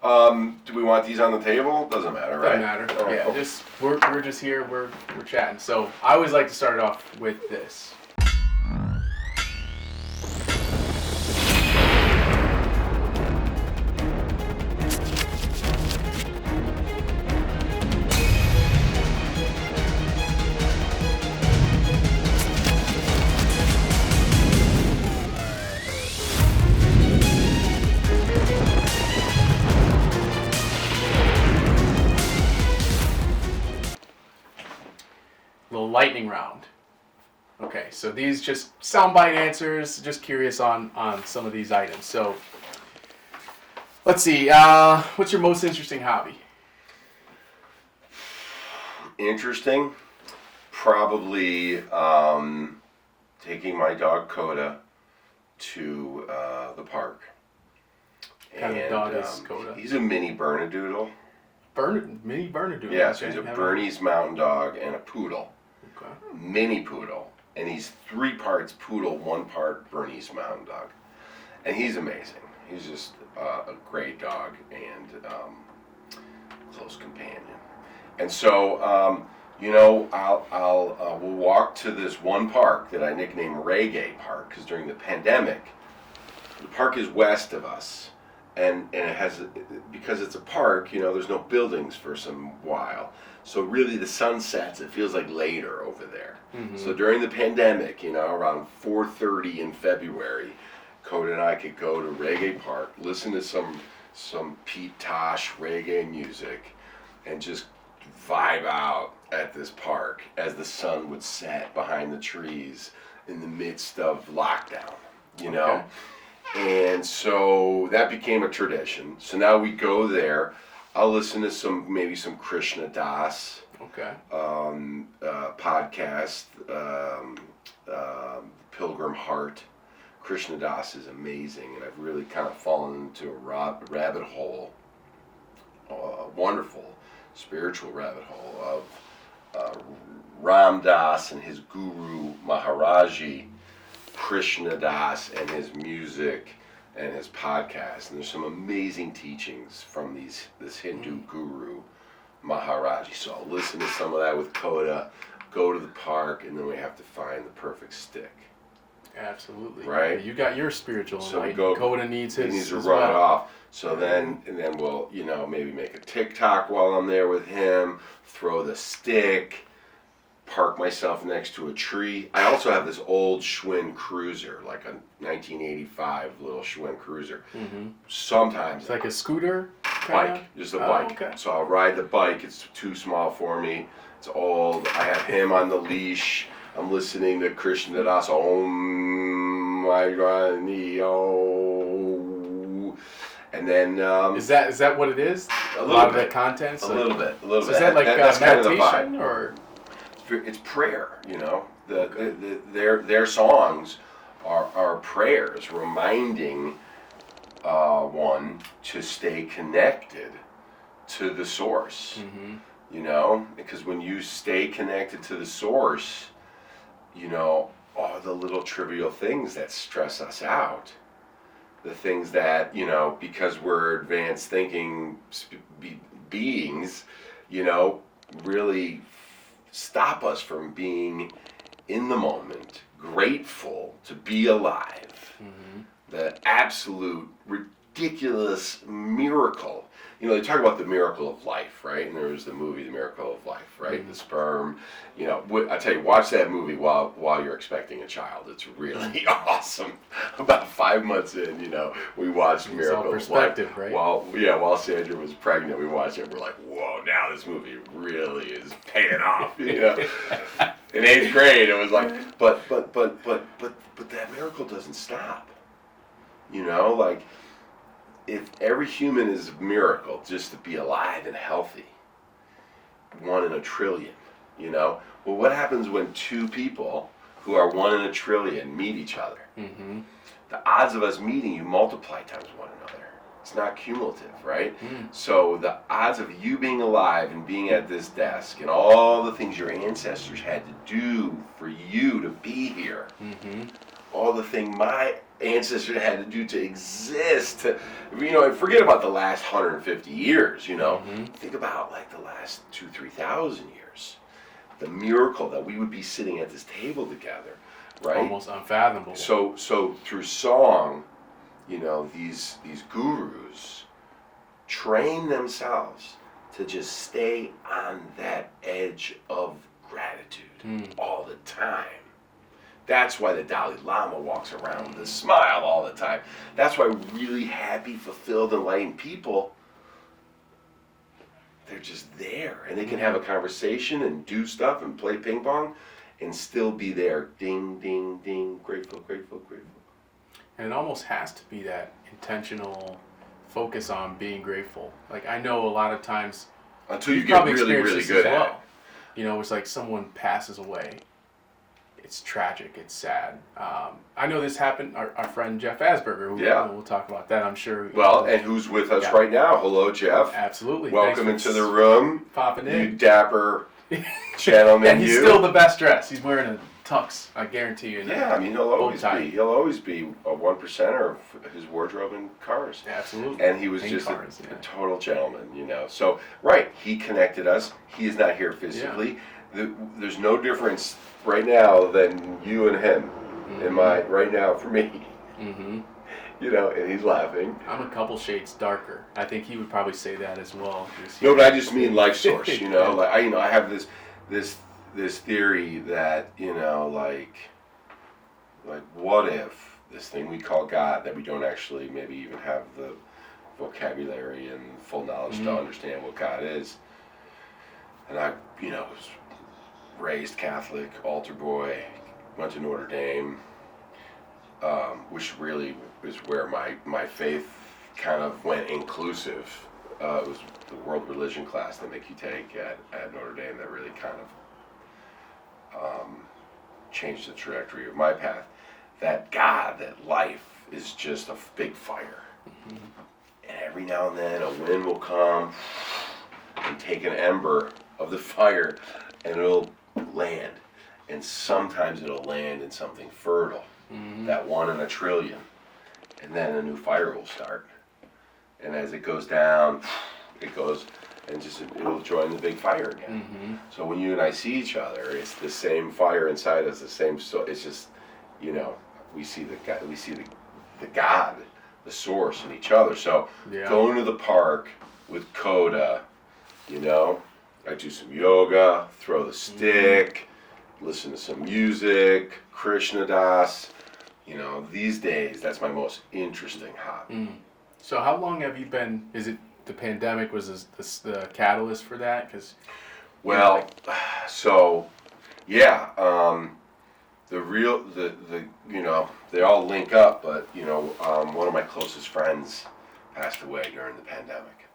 Do we want these on the table? Doesn't matter, right? Doesn't matter. Right, Yeah, cool. just we're just here. We're chatting. So I always like to start it off with this. Little lightning round. Okay, so these just soundbite answers. Just curious on some of these items. So let's see. What's your most interesting hobby? Interesting. Probably taking my dog Coda to the park. What kind of dog is Coda? He's a mini Bernedoodle. Mini Bernedoodle. Yeah, so he's a Bernese Mountain Dog and a poodle. Okay. Mini poodle. And he's 3 parts poodle, 1 part Bernese Mountain Dog. And he's amazing. He's just a great dog and close companion. And so, we'll walk to this one park that I nicknamed Reggae Park, because during the pandemic, the park is west of us. And it has, because it's a park, there's no buildings for some while. So really the sun sets, it feels like later over there. Mm-hmm. So during the pandemic, around 4:30 in February, Coda and I could go to Reggae Park, listen to some Pete Tosh reggae music, and just vibe out at this park as the sun would set behind the trees in the midst of lockdown, Okay. And so that became a tradition. So now we go there. I'll listen to maybe some Krishna Das Okay. podcast, Pilgrim Heart. Krishna Das is amazing, and I've really kind of fallen into a rabbit hole, a wonderful spiritual rabbit hole of Ram Das and his guru Maharaji, Krishna Das and his music and his podcast. And there's some amazing teachings from this Hindu guru Maharaji. So I'll listen to some of that with Coda, go to the park, and then we have to find the perfect stick. Absolutely. Right? You got your spiritual So we light. go, Coda needs his. He needs to as run well. it off. So then we'll, maybe make a TikTok while I'm there with him, throw the stick, park myself next to a tree. I also have this old Schwinn Cruiser, like a 1985 little Schwinn Cruiser. Mm-hmm. Sometimes It's like a scooter? bike, just a bike. Okay. So I'll ride the bike. It's too small for me. It's old. I have him on the leash. I'm listening to Krishna Das. Om my God, and then Is that what it is? A A little lot of bit. that content. a little bit. So is that like that's kind of the meditation vibe. or? It's prayer, their songs are prayers reminding one to stay connected to the source. Mm-hmm. Because when you stay connected to the source, all the little trivial things that stress us out, the things that, because we're advanced thinking beings, really stop us from being in the moment, grateful to be alive. Mm-hmm. The absolute ridiculous miracle. They talk about the miracle of life, right? And there was the movie The Miracle of Life, right? Mm-hmm. The sperm. I tell you, watch that movie while you're expecting a child. It's really awesome. About 5 months in, we watched Miracle of Life. Right? While Sandra was pregnant, we watched it. We're like, whoa! Now this movie really is paying off. In 8th grade, it was like, but that miracle doesn't stop. If every human is a miracle just to be alive and healthy, 1 in a trillion, well, what happens when 2 people who are 1 in a trillion meet each other? Mm-hmm. The odds of us meeting you multiply times one another. It's not cumulative, right? Mm. So the odds of you being alive and being at this desk and all the things your ancestors had to do for you to be here, mm-hmm. all the thing my ancestors had to do to exist. And forget about the last 150 years. Think about like the last 2,000-3,000 years. The miracle that we would be sitting at this table together, right? Almost unfathomable. So through song, these gurus train themselves to just stay on that edge of gratitude all the time. That's why the Dalai Lama walks around with a smile all the time. That's why really happy, fulfilled, enlightened people, they're just there. And they can have a conversation and do stuff and play ping pong and still be there. Ding, ding, ding. Grateful, grateful, grateful. And it almost has to be that intentional focus on being grateful. Like, I know a lot of times... Until you get really, really good at it. It's like someone passes away. It's tragic. It's sad. I know this happened. Our friend Jeff Asberger, who we'll talk about that, I'm sure. Well, and who's with us right now. Hello, Jeff. Absolutely. Welcome into the room. Popping in. You dapper gentleman. And he's still the best dressed. He's wearing a tux, I guarantee you. He'll always be a 1%er of his wardrobe and cars. Absolutely. And he was just a total gentleman, So, right, he connected us. He is not here physically. Yeah. There's no difference right now than you and him in my right now for me. And he's laughing. I'm a couple shades darker. I think he would probably say that as well. No, but I just mean life source. Like I have this theory that like what if this thing we call God, that we don't actually maybe even have the vocabulary and full knowledge to understand what God is, and I was raised Catholic, altar boy, went to Notre Dame, which really is where my faith kind of went inclusive. It was the world religion class they make you take at Notre Dame that really kind of changed the trajectory of my path. That God, that life is just a big fire. And every now and then a wind will come and take an ember of the fire and it'll land. And sometimes it'll land in something fertile, that 1 in a trillion. And then a new fire will start. And as it goes down, it goes and it'll join the big fire again. So when you and I see each other, it's the same fire inside us, the same. So it's just, we see the God, the source in each other. So going to the park with Coda, I do some yoga, throw the stick, listen to some music, Krishna Das. These days that's my most interesting hobby. So how long have you been? Is it the pandemic was the catalyst for that? They all link up, but one of my closest friends passed away during the pandemic,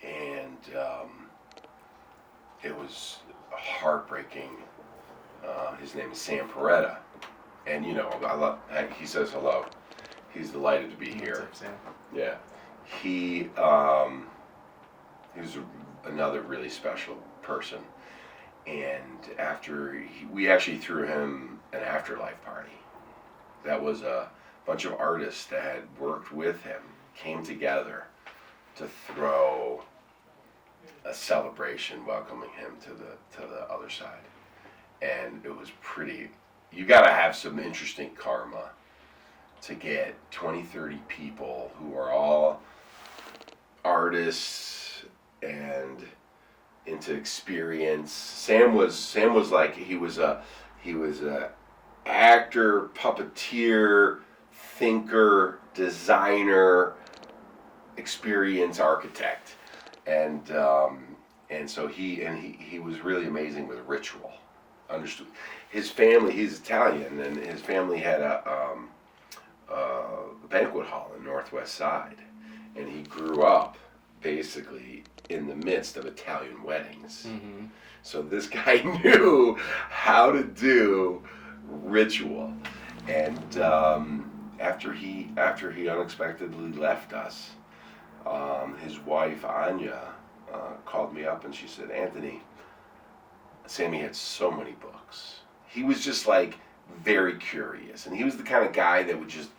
and it was heartbreaking. His name is Sam Peretta, and he says hello. He's delighted to be here. What's up, Sam? Yeah. He was another really special person, and we actually threw him an afterlife party. That was a bunch of artists that had worked with him came together to throw a celebration welcoming him to the other side, and it was pretty. You got to have some interesting karma to get 20-30 people who are all artists and into experience. Sam was like he was a actor, puppeteer, thinker, designer, experience architect, and so he was really amazing with ritual. Understood his family. He's Italian, and his family had a banquet hall in Northwest Side, and he grew up basically in the midst of Italian weddings. So this guy knew how to do ritual, and after he unexpectedly left us, his wife Anya called me up and she said, "Anthony, Sammy had so many books. He was just like very curious. And he was the kind of guy that would just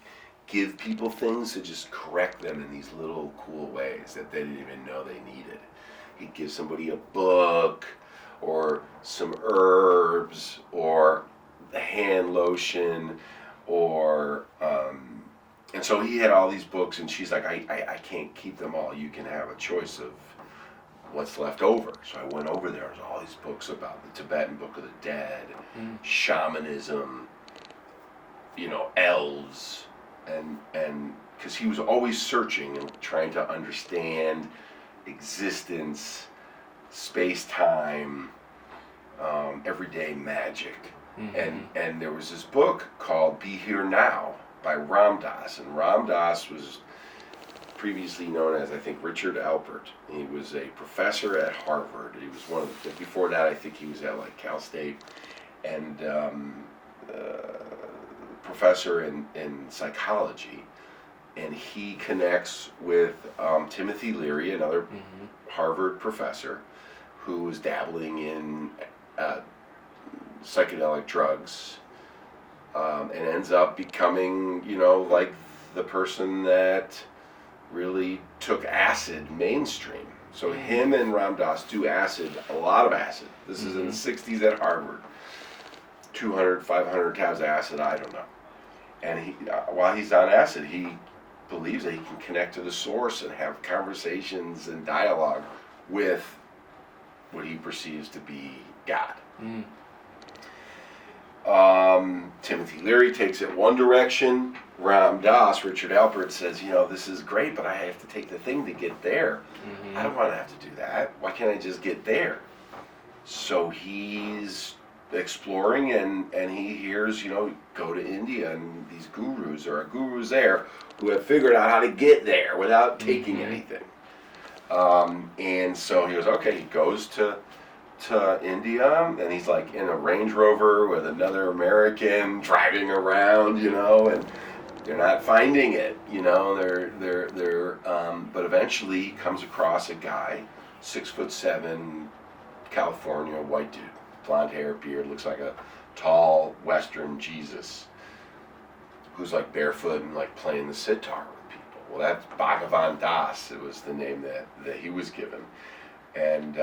give people things to just correct them in these little cool ways that they didn't even know they needed. He'd give somebody a book or some herbs or a hand lotion or and so he had all these books, and she's like, I can't keep them all. You can have a choice of what's left over. So I went over there. There's all these books about the Tibetan Book of the Dead, shamanism, elves, and because he was always searching and trying to understand existence, space-time, everyday magic. And there was this book called Be Here Now by Ram Dass, and Ram Dass was previously known as, I think, Richard Alpert. He was a professor at Harvard. He was one of the, before that I think he was at like Cal State, and professor in psychology. And he connects with Timothy Leary, another Harvard professor, who was dabbling in psychedelic drugs, and ends up becoming, like the person that really took acid mainstream. So him and Ram Dass do acid, a lot of acid. This is in the 60s at Harvard. 200, 500 tabs of acid, I don't know. And he, while he's on acid, he believes that he can connect to the source and have conversations and dialogue with what he perceives to be God. Timothy Leary takes it one direction. Ram Dass, Richard Alpert, says, this is great, but I have to take the thing to get there. I don't want to have to do that. Why can't I just get there? So he's exploring, and he hears, go to India, and these gurus, there are gurus there who have figured out how to get there without taking anything. And so he goes, okay, he goes to India, and he's like in a Range Rover with another American driving around, and they're not finding it, but eventually he comes across a guy, 6'7", California, white dude, blonde hair, beard, looks like a tall Western Jesus, who's like barefoot and like playing the sitar with people. Well, that's Bhagavan Das. It was the name that he was given. And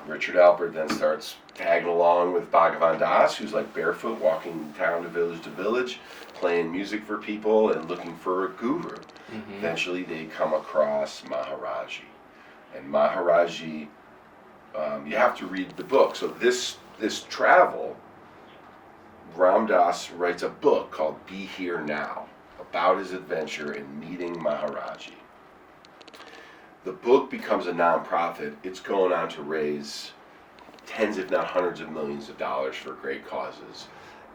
Richard Alpert then starts tagging along with Bhagavan Das, who's like barefoot, walking town to village, playing music for people and looking for a guru. Eventually they come across Maharaji. And Maharaji, you have to read the book. So this travel, Ram Dass writes a book called Be Here Now, about his adventure in meeting Maharaji. The book becomes a nonprofit. It's going on to raise tens, if not hundreds of millions of dollars for great causes.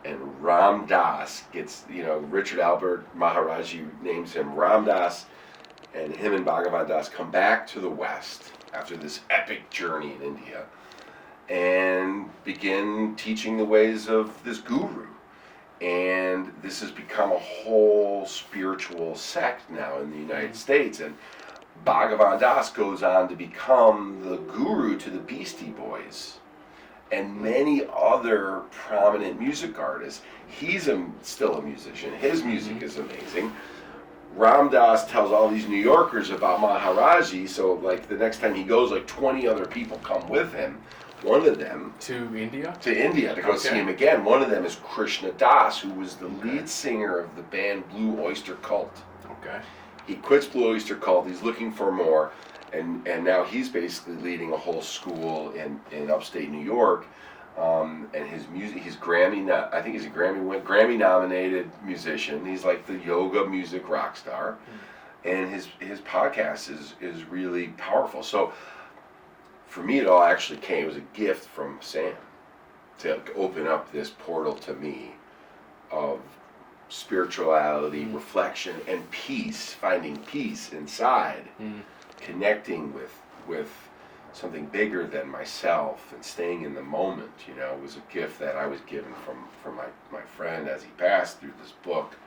And Ram Dass gets, Richard Alpert, Maharaji names him Ram Dass, and him and Bhagavan Das come back to the West after this epic journey in India and begin teaching the ways of this guru. And this has become a whole spiritual sect now in the United States. And Bhagavan Das goes on to become the guru to the Beastie Boys and many other prominent music artists. He's still a musician. His music is amazing. Ram Dass tells all these New Yorkers about Maharaji, so like the next time he goes, like 20 other people come with him. One of them to India to go see him again. One of them is Krishna Das, who was the lead singer of the band Blue Oyster Cult. Okay. He quits Blue Oyster Cult. He's looking for more, and now he's basically leading a whole school in upstate New York. And his music, he's I think he's a Grammy nominated musician. He's like the yoga music rock star, and his podcast is really powerful. So for me, it all actually came. It was a gift from Sam to open up this portal to me of spirituality, reflection, and peace, finding peace inside, connecting with something bigger than myself and staying in the moment. It was a gift that I was given from my friend as he passed through this book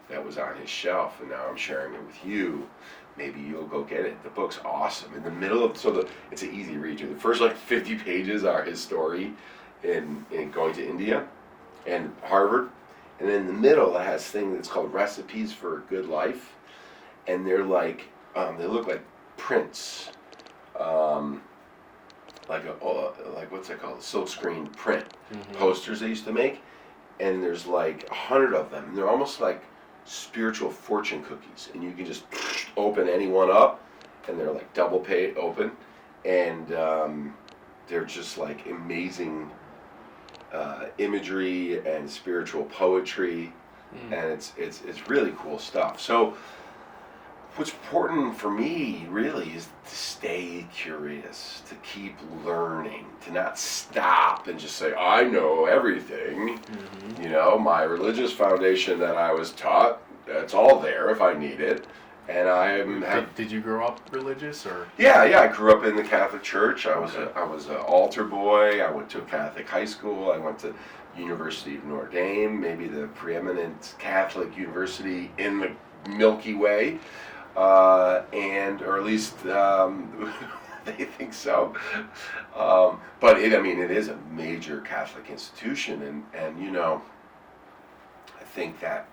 that was on his shelf, and now I'm sharing it with you. Maybe you'll go get it. The book's awesome. In the middle of, it's an easy read. The first 50 pages are his story in going to India. and Harvard. And in the middle, it has a thing that's called Recipes for a Good Life. And they're like, they look like prints. Like what's that called? Silkscreen print posters they used to make. And there's like 100 of them. And they're almost like spiritual fortune cookies. And you can just open any one up. And they're like double page open. And they're just like amazing imagery and spiritual poetry, and it's really cool stuff. So what's important for me really is to stay curious, to keep learning, to not stop and just say I know everything. You know, my religious foundation that I was taught, that's all there if I need it. And Did you grow up religious or? Yeah. I grew up in the Catholic Church. I was an altar boy. I went to a Catholic high school. I went to University of Notre Dame, maybe the preeminent Catholic university in the Milky Way, or at least they think so. But it is a major Catholic institution, and you know, I think that.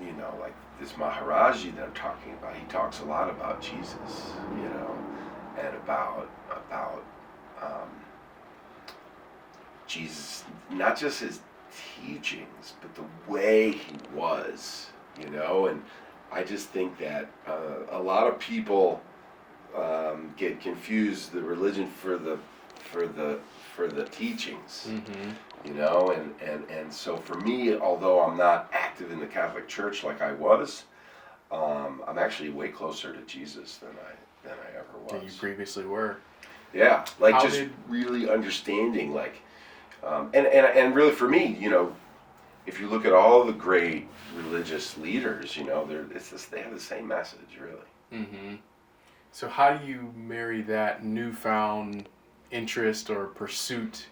You know, like this Maharaji that I'm talking about, he talks a lot about Jesus, you know, and about Jesus, not just his teachings, but the way he was, you know. And I just think that a lot of people get confused the religion for the teachings. You know, and so for me, although I'm not active in the Catholic Church like I was, I'm actually way closer to Jesus than I ever was. Than you previously were. Yeah, like really understanding, like, and really for me, you know, if you look at all the great religious leaders, you know, they have the same message, really. So how do you marry that newfound interest or pursuit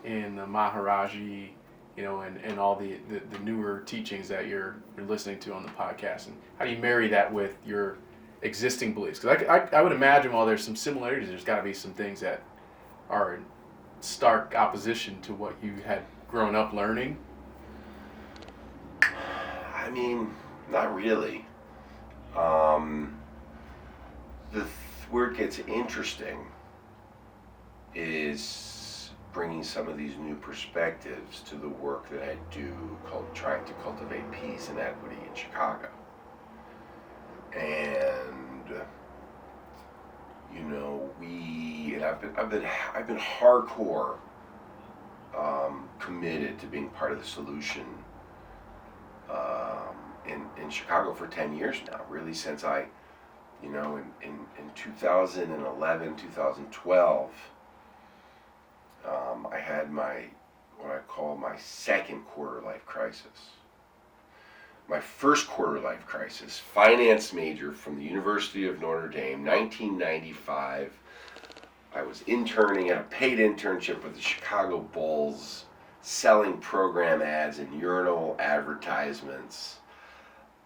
in the Maharaji, you know, and all the newer teachings that you're listening to on the podcast, and how do you marry that with your existing beliefs? Because I would imagine while there's some similarities, there's got to be some things that are in stark opposition to what you had grown up learning. I mean, not really. Where it gets interesting is bringing some of these new perspectives to the work that I do called trying to cultivate peace and equity in Chicago. And you know, I've been hardcore committed to being part of the solution in Chicago for 10 years now, really since I, you know, in 2011, 2012, I had what I call my second quarter life crisis. My first quarter life crisis, finance major from the University of Notre Dame, 1995. I was interning at a paid internship with the Chicago Bulls, selling program ads and urinal advertisements.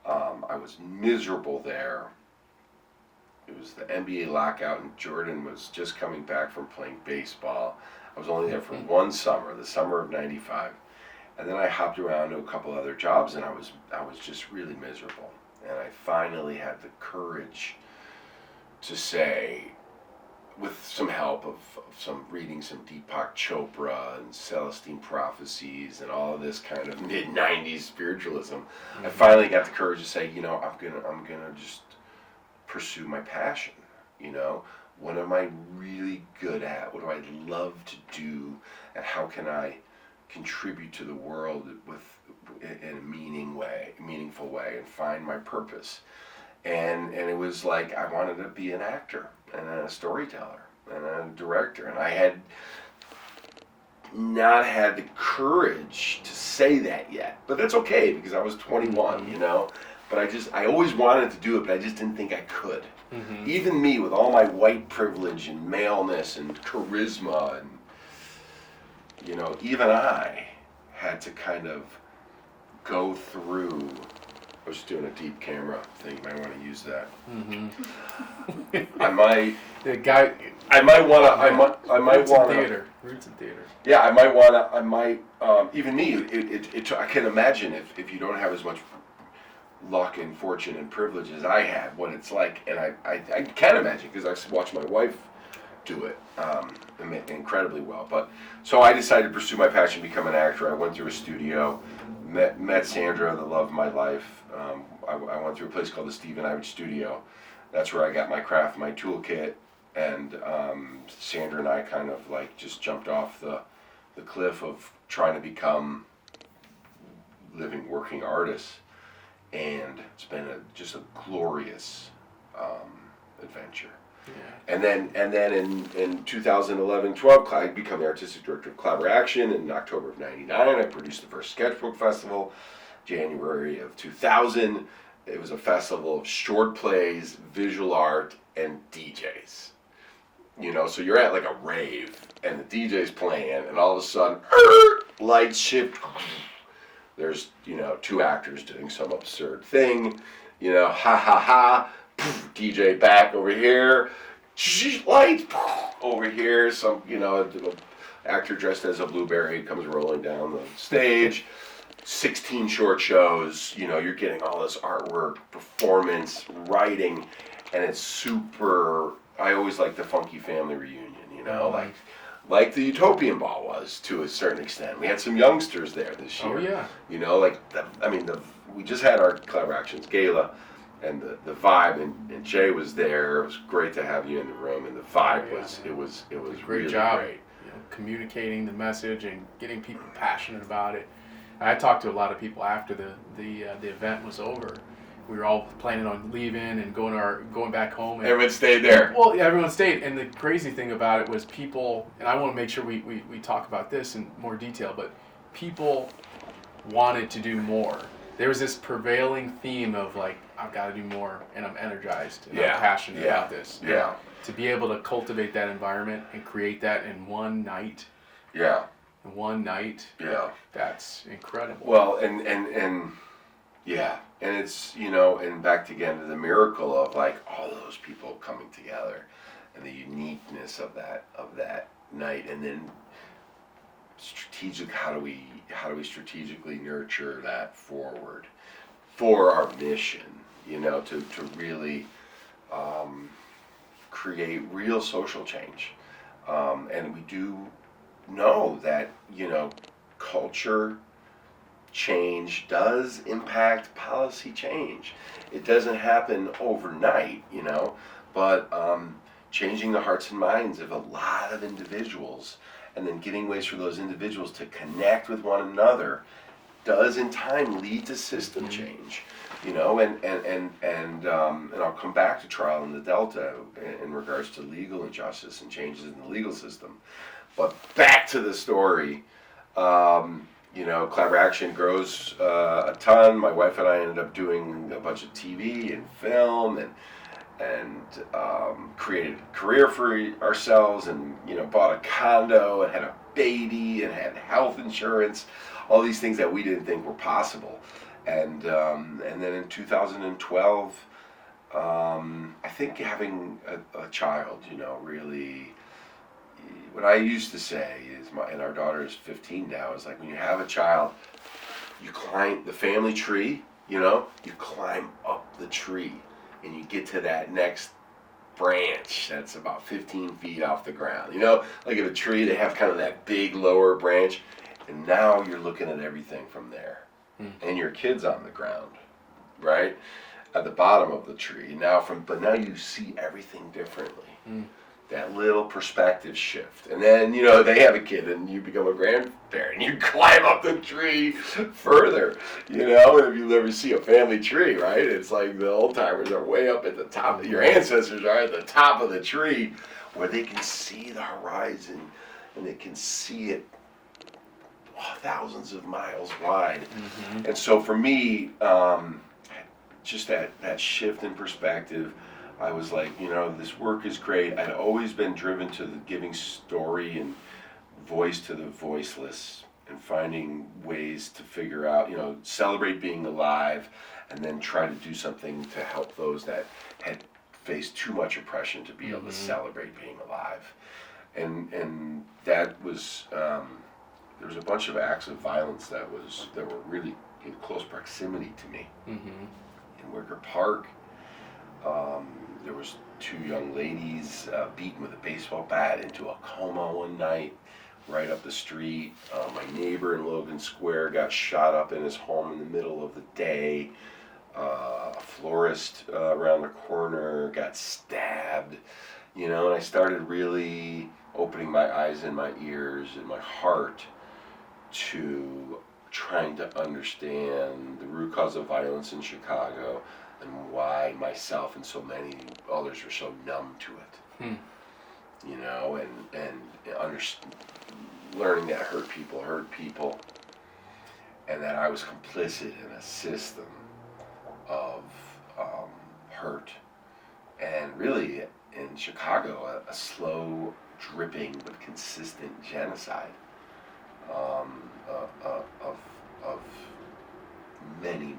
I was miserable there. It was the NBA lockout and Jordan was just coming back from playing baseball. I was only there for one summer, the summer of 95. And then I hopped around to a couple other jobs and I was just really miserable. And I finally had the courage to say, with some help of some reading some Deepak Chopra and Celestine Prophecies and all of this kind of mid-90s spiritualism, I finally got the courage to say, you know, I'm gonna just pursue my passion, you know. What am I really good at? What do I love to do? And how can I contribute to the world in a meaningful way and find my purpose? And it was like I wanted to be an actor and a storyteller and a director, and I had not had the courage to say that yet. But that's okay because I was 21, you know. But I always wanted to do it, but I just didn't think I could. Even me, with all my white privilege and maleness and charisma, and you know, even I had to kind of go through. I was doing a deep camera thing. You might want to use that. I might. The guy, I might want to. I might Roots in want to. theater. Roots in theater. Yeah, I might want to. I might. Even me. I can imagine if you don't have as much luck and fortune and privilege as I had, what it's like, and I can imagine because I watched my wife do it incredibly well. But so I decided to pursue my passion, become an actor. I went through a studio, met Sandra, the love of my life. I went through a place called the Stephen Ivich Studio. That's where I got my craft, my toolkit, and Sandra and I kind of like just jumped off the cliff of trying to become living, working artists. And it's been just a glorious adventure. Yeah. And then in 2011-12, I became the artistic director of Collaboraction. In October of '99, I produced the first sketchbook festival. January of 2000, it was a festival of short plays, visual art, and DJs. You know, so you're at like a rave, and the DJ's playing, and all of a sudden, lights shift. There's, you know, two actors doing some absurd thing, you know, ha ha ha, poof, DJ back over here, lights, poof, over here, some, you know, actor dressed as a blueberry comes rolling down the stage, 16 short shows, you know, you're getting all this artwork, performance, writing, and it's super, I always like the Funky Family Reunion, you know, like the Utopian Ball was to a certain extent. We had some youngsters there this year. Oh yeah. You know, like we just had our Collaborations gala, and the vibe, and Jay was there. It was great to have you in the room, and the vibe was great really job. Great. You know, communicating the message and getting people passionate about it. I talked to a lot of people after the event was over. We were all planning on leaving and going back home. And, everyone stayed there. Well, yeah, everyone stayed. And the crazy thing about it was people, and I want to make sure we talk about this in more detail, but people wanted to do more. There was this prevailing theme of like, I've got to do more, and I'm energized, and I'm passionate about this. Yeah. To be able to cultivate that environment and create that in one night. Yeah. In one night. Yeah. That's incredible. Well, and yeah, and it's, you know, and back again to the miracle of like all those people coming together, and the uniqueness of that night, and then how do we strategically nurture that forward for our mission, you know, to really create real social change, and we do know that, you know, culture change does impact policy change. It doesn't happen overnight, you know, but changing the hearts and minds of a lot of individuals, and then getting ways for those individuals to connect with one another, does in time lead to system change, you know, and I'll come back to Trial in the Delta in regards to legal injustice and changes in the legal system. But back to the story, you know, Collaboraction grows a ton. My wife and I ended up doing a bunch of TV and film, and created a career for ourselves, and, you know, bought a condo and had a baby and had health insurance, all these things that we didn't think were possible. And then in 2012, I think having a child, you know, really, what I used to say is, and our daughter is 15 now, is like when you have a child, you climb the family tree, you know, you climb up the tree and you get to that next branch that's about 15 feet off the ground. You know, like in a tree, they have kind of that big lower branch, and now you're looking at everything from there. And your kid's on the ground, right? At the bottom of the tree. But now you see everything differently. That little perspective shift. And then, you know, they have a kid and you become a grandparent. You climb up the tree further, you know, and if you ever see a family tree, right? It's like the old timers are way up at the top. Your ancestors are at the top of the tree where they can see the horizon and they can see it thousands of miles wide. And so for me, just that shift in perspective, I was like, you know, this work is great. I'd always been driven to the giving story and voice to the voiceless, and finding ways to figure out, you know, celebrate being alive, and then try to do something to help those that had faced too much oppression to be able to celebrate being alive. And that was, there was a bunch of acts of violence that were really in close proximity to me. In Wicker Park, there was 2 young ladies beaten with a baseball bat into a coma one night right up the street. My neighbor in Logan Square got shot up in his home in the middle of the day. A florist around the corner got stabbed. And I started really opening my eyes and my ears and my heart to trying to understand the root cause of violence in Chicago and why myself and so many others were so numb to it. Learning that hurt people, and that I was complicit in a system of hurt, and really in Chicago a slow, dripping but consistent genocide of many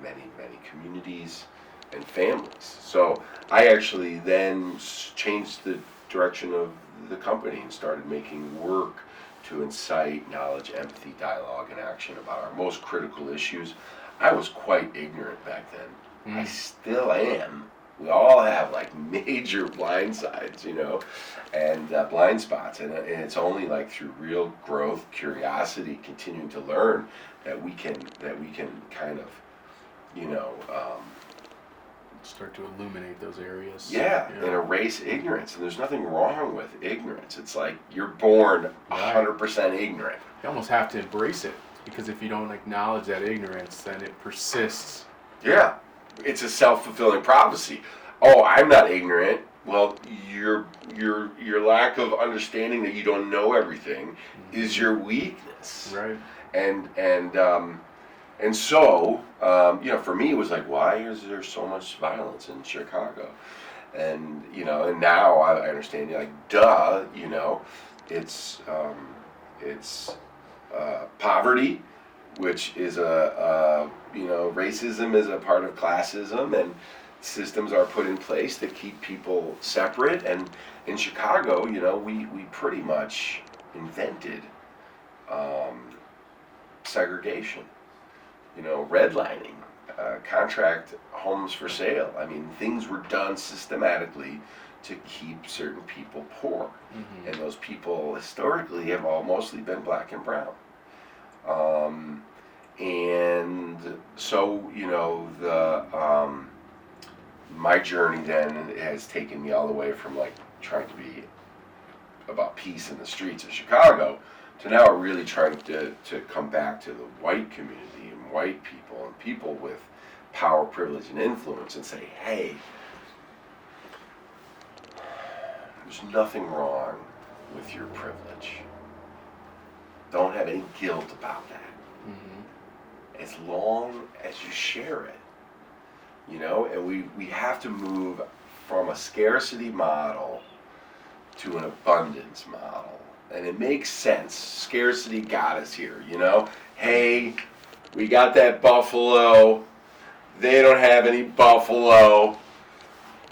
communities and families. So I actually then changed the direction of the company and started making work to incite knowledge, empathy, dialogue, and action about our most critical issues. I was quite ignorant back then. I still am. We all have like major blind sides, and blind spots, and it's only like through real growth, curiosity, continuing to learn that we can kind of, start to illuminate those areas. Yeah, and erase ignorance. And there's nothing wrong with ignorance. It's like you're born 100% ignorant. You almost have to embrace it, because if you don't acknowledge that ignorance, then it persists. Yeah, it's a self-fulfilling prophecy. Oh, I'm not ignorant. Well, your lack of understanding that you don't know everything is your weakness. Right. And so, for me, it was like, why is there so much violence in Chicago? And, and now I understand, duh, it's poverty, which is racism is a part of classism, and systems are put in place to keep people separate. And in Chicago, we pretty much invented segregation. Redlining, contract homes for sale. I mean, things were done systematically to keep certain people poor. And those people historically have all mostly been black and brown. And so, my journey then has taken me all the way from like trying to be about peace in the streets of Chicago to now really trying to come back to the white community and white people and people with power, privilege, and influence and say, hey, there's nothing wrong with your privilege. Don't have any guilt about that. As long as you share it. And we have to move from a scarcity model to an abundance model. And it makes sense. Scarcity got us here, Hey, we got that buffalo. They don't have any buffalo.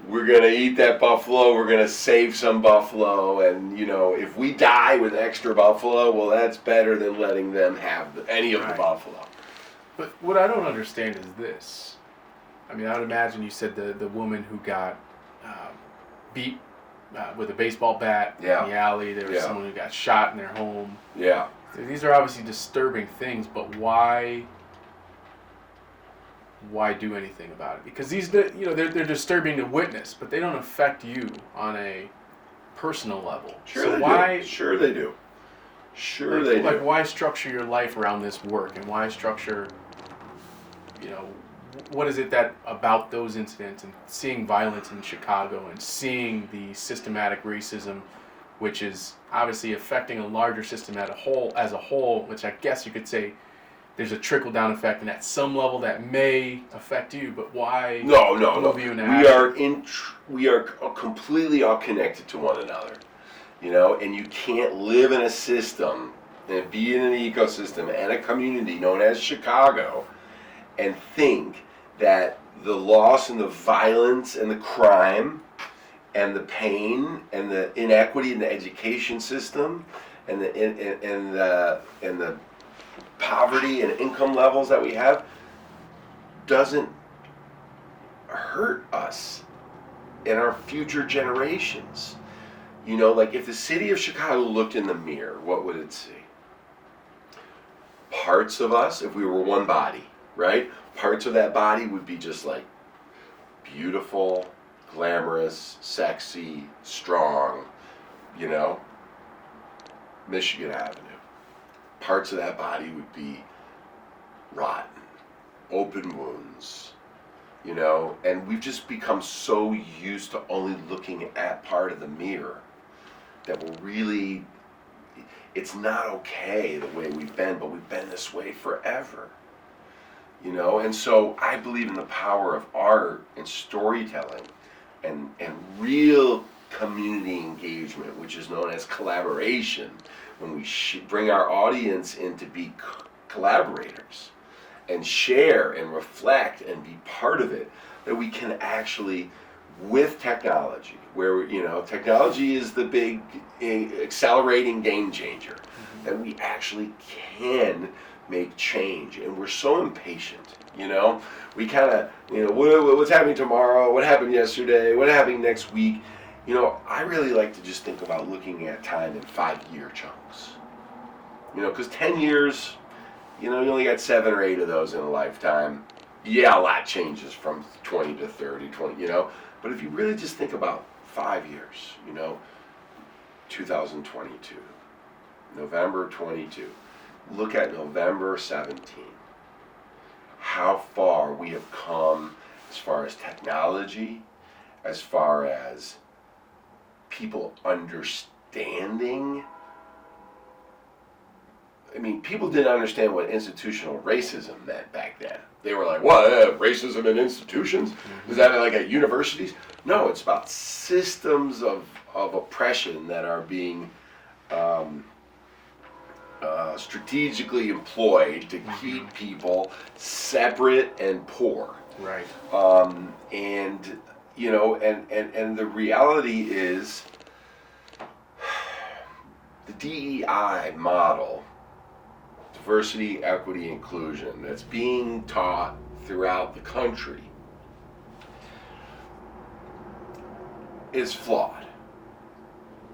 We're going to eat that buffalo. We're going to save some buffalo. And, if we die with extra buffalo, well, that's better than letting them have any of the buffalo. But what I don't understand is this. I mean, I would imagine you said the woman who got beat with a baseball bat in the alley. There was someone who got shot in their home. Yeah. These are obviously disturbing things, but why do anything about it? Because they're disturbing to witness, but they don't affect you on a personal level. Sure they do. Like, why structure your life around this work, and why structure, what is it that about those incidents and seeing violence in Chicago and seeing the systematic racism, which is obviously affecting a larger system as a whole, which I guess you could say there's a trickle-down effect, and at some level that may affect you, but why? No. We are completely all connected to one another, and you can't live in a system and be in an ecosystem and a community known as Chicago and think that the loss and the violence and the crime and the pain and the inequity in the education system and the poverty and income levels that we have doesn't hurt us and our future generations. You know, like if the city of Chicago looked in the mirror, what would it see? Parts of us, if we were one body, right? Parts of that body would be just like beautiful, glamorous, sexy, strong, you know, Michigan Avenue. Parts of that body would be rotten, open wounds, you know, and we've just become so used to only looking at part of the mirror that we're really, it's not okay the way we've been, but we've been this way forever, you know. And so I believe in the power of art and storytelling and real community engagement, which is known as collaboration, when we bring our audience in to be collaborators and share and reflect and be part of it, that we can actually, with technology, where, you know, technology is the big accelerating game changer, that we actually can make change. And we're so impatient, you know. We kind of, you know, what's happening tomorrow, what happened yesterday, what happened next week. You know, I really like to just think about looking at time in 5-year chunks. You know, because 10 years, you know, you only got 7 or 8 of those in a lifetime. Yeah, a lot changes from 20 to 30, 20, you know. But if you really just think about 5 years, you know, 2022, November 22, look at November 17. How far we have come as far as technology, as far as people understanding. I mean, people didn't understand what institutional racism meant back then. They were like, what, racism in institutions? Is that like at universities? No, it's about systems of oppression that are being strategically employed to keep people separate and poor. Right. And, you know, and the reality is the DEI model, diversity, equity, inclusion, that's being taught throughout the country is flawed,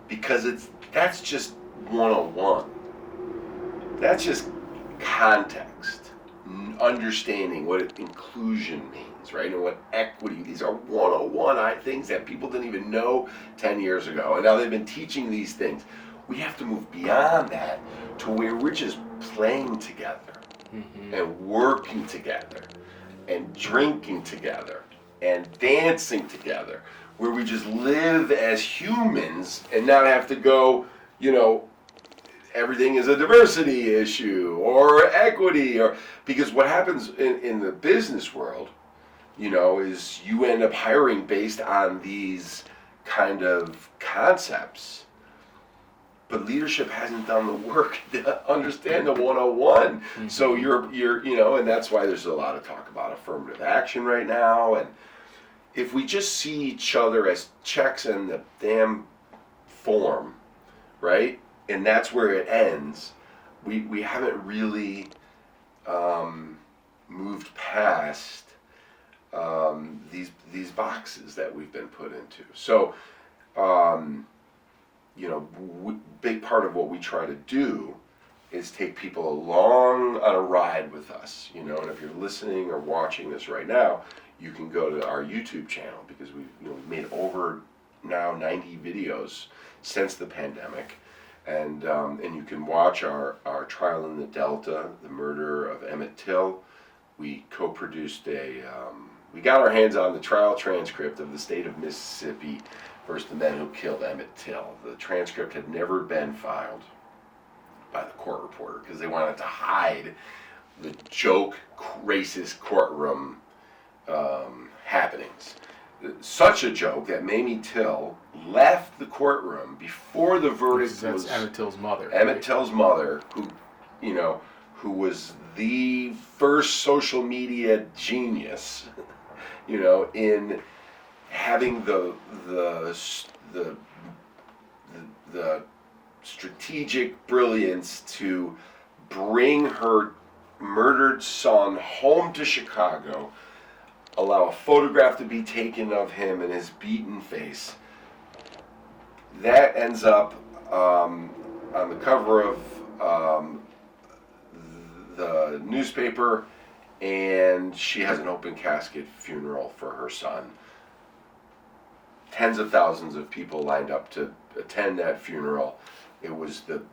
because that's just 101. That's just context, understanding what inclusion means, right? And what equity, these are 101 things that people didn't even know 10 years ago, and now they've been teaching these things. We have to move beyond that to where we're just playing together and working together and drinking together and dancing together, where we just live as humans and not have to go, you know, everything is a diversity issue or equity, or because what happens in the business world, you know, is you end up hiring based on these kind of concepts, but leadership hasn't done the work to understand the 101. So you're you know, and that's why there's a lot of talk about affirmative action right now. And if we just see each other as checks in the damn form, right? And that's where it ends. We haven't really moved past these boxes that we've been put into. So, you know, big part of what we try to do is take people along on a ride with us. You know, and if you're listening or watching this right now, you can go to our YouTube channel, because we've made over now 90 videos since the pandemic. And you can watch our trial in the Delta, the murder of Emmett Till. We co-produced we got our hands on the trial transcript of the state of Mississippi versus the men who killed Emmett Till. The transcript had never been filed by the court reporter because they wanted to hide the joke, racist courtroom happenings. Such a joke that Mamie Till left the courtroom before the verdict was. That's Emmett Till's mother. Emmett Till's mother, who was the first social media genius, in having the strategic brilliance to bring her murdered son home to Chicago, allow a photograph to be taken of him and his beaten face. That ends up on the cover of the newspaper, and she has an open casket funeral for her son. Tens of thousands of people lined up to attend that funeral. It was the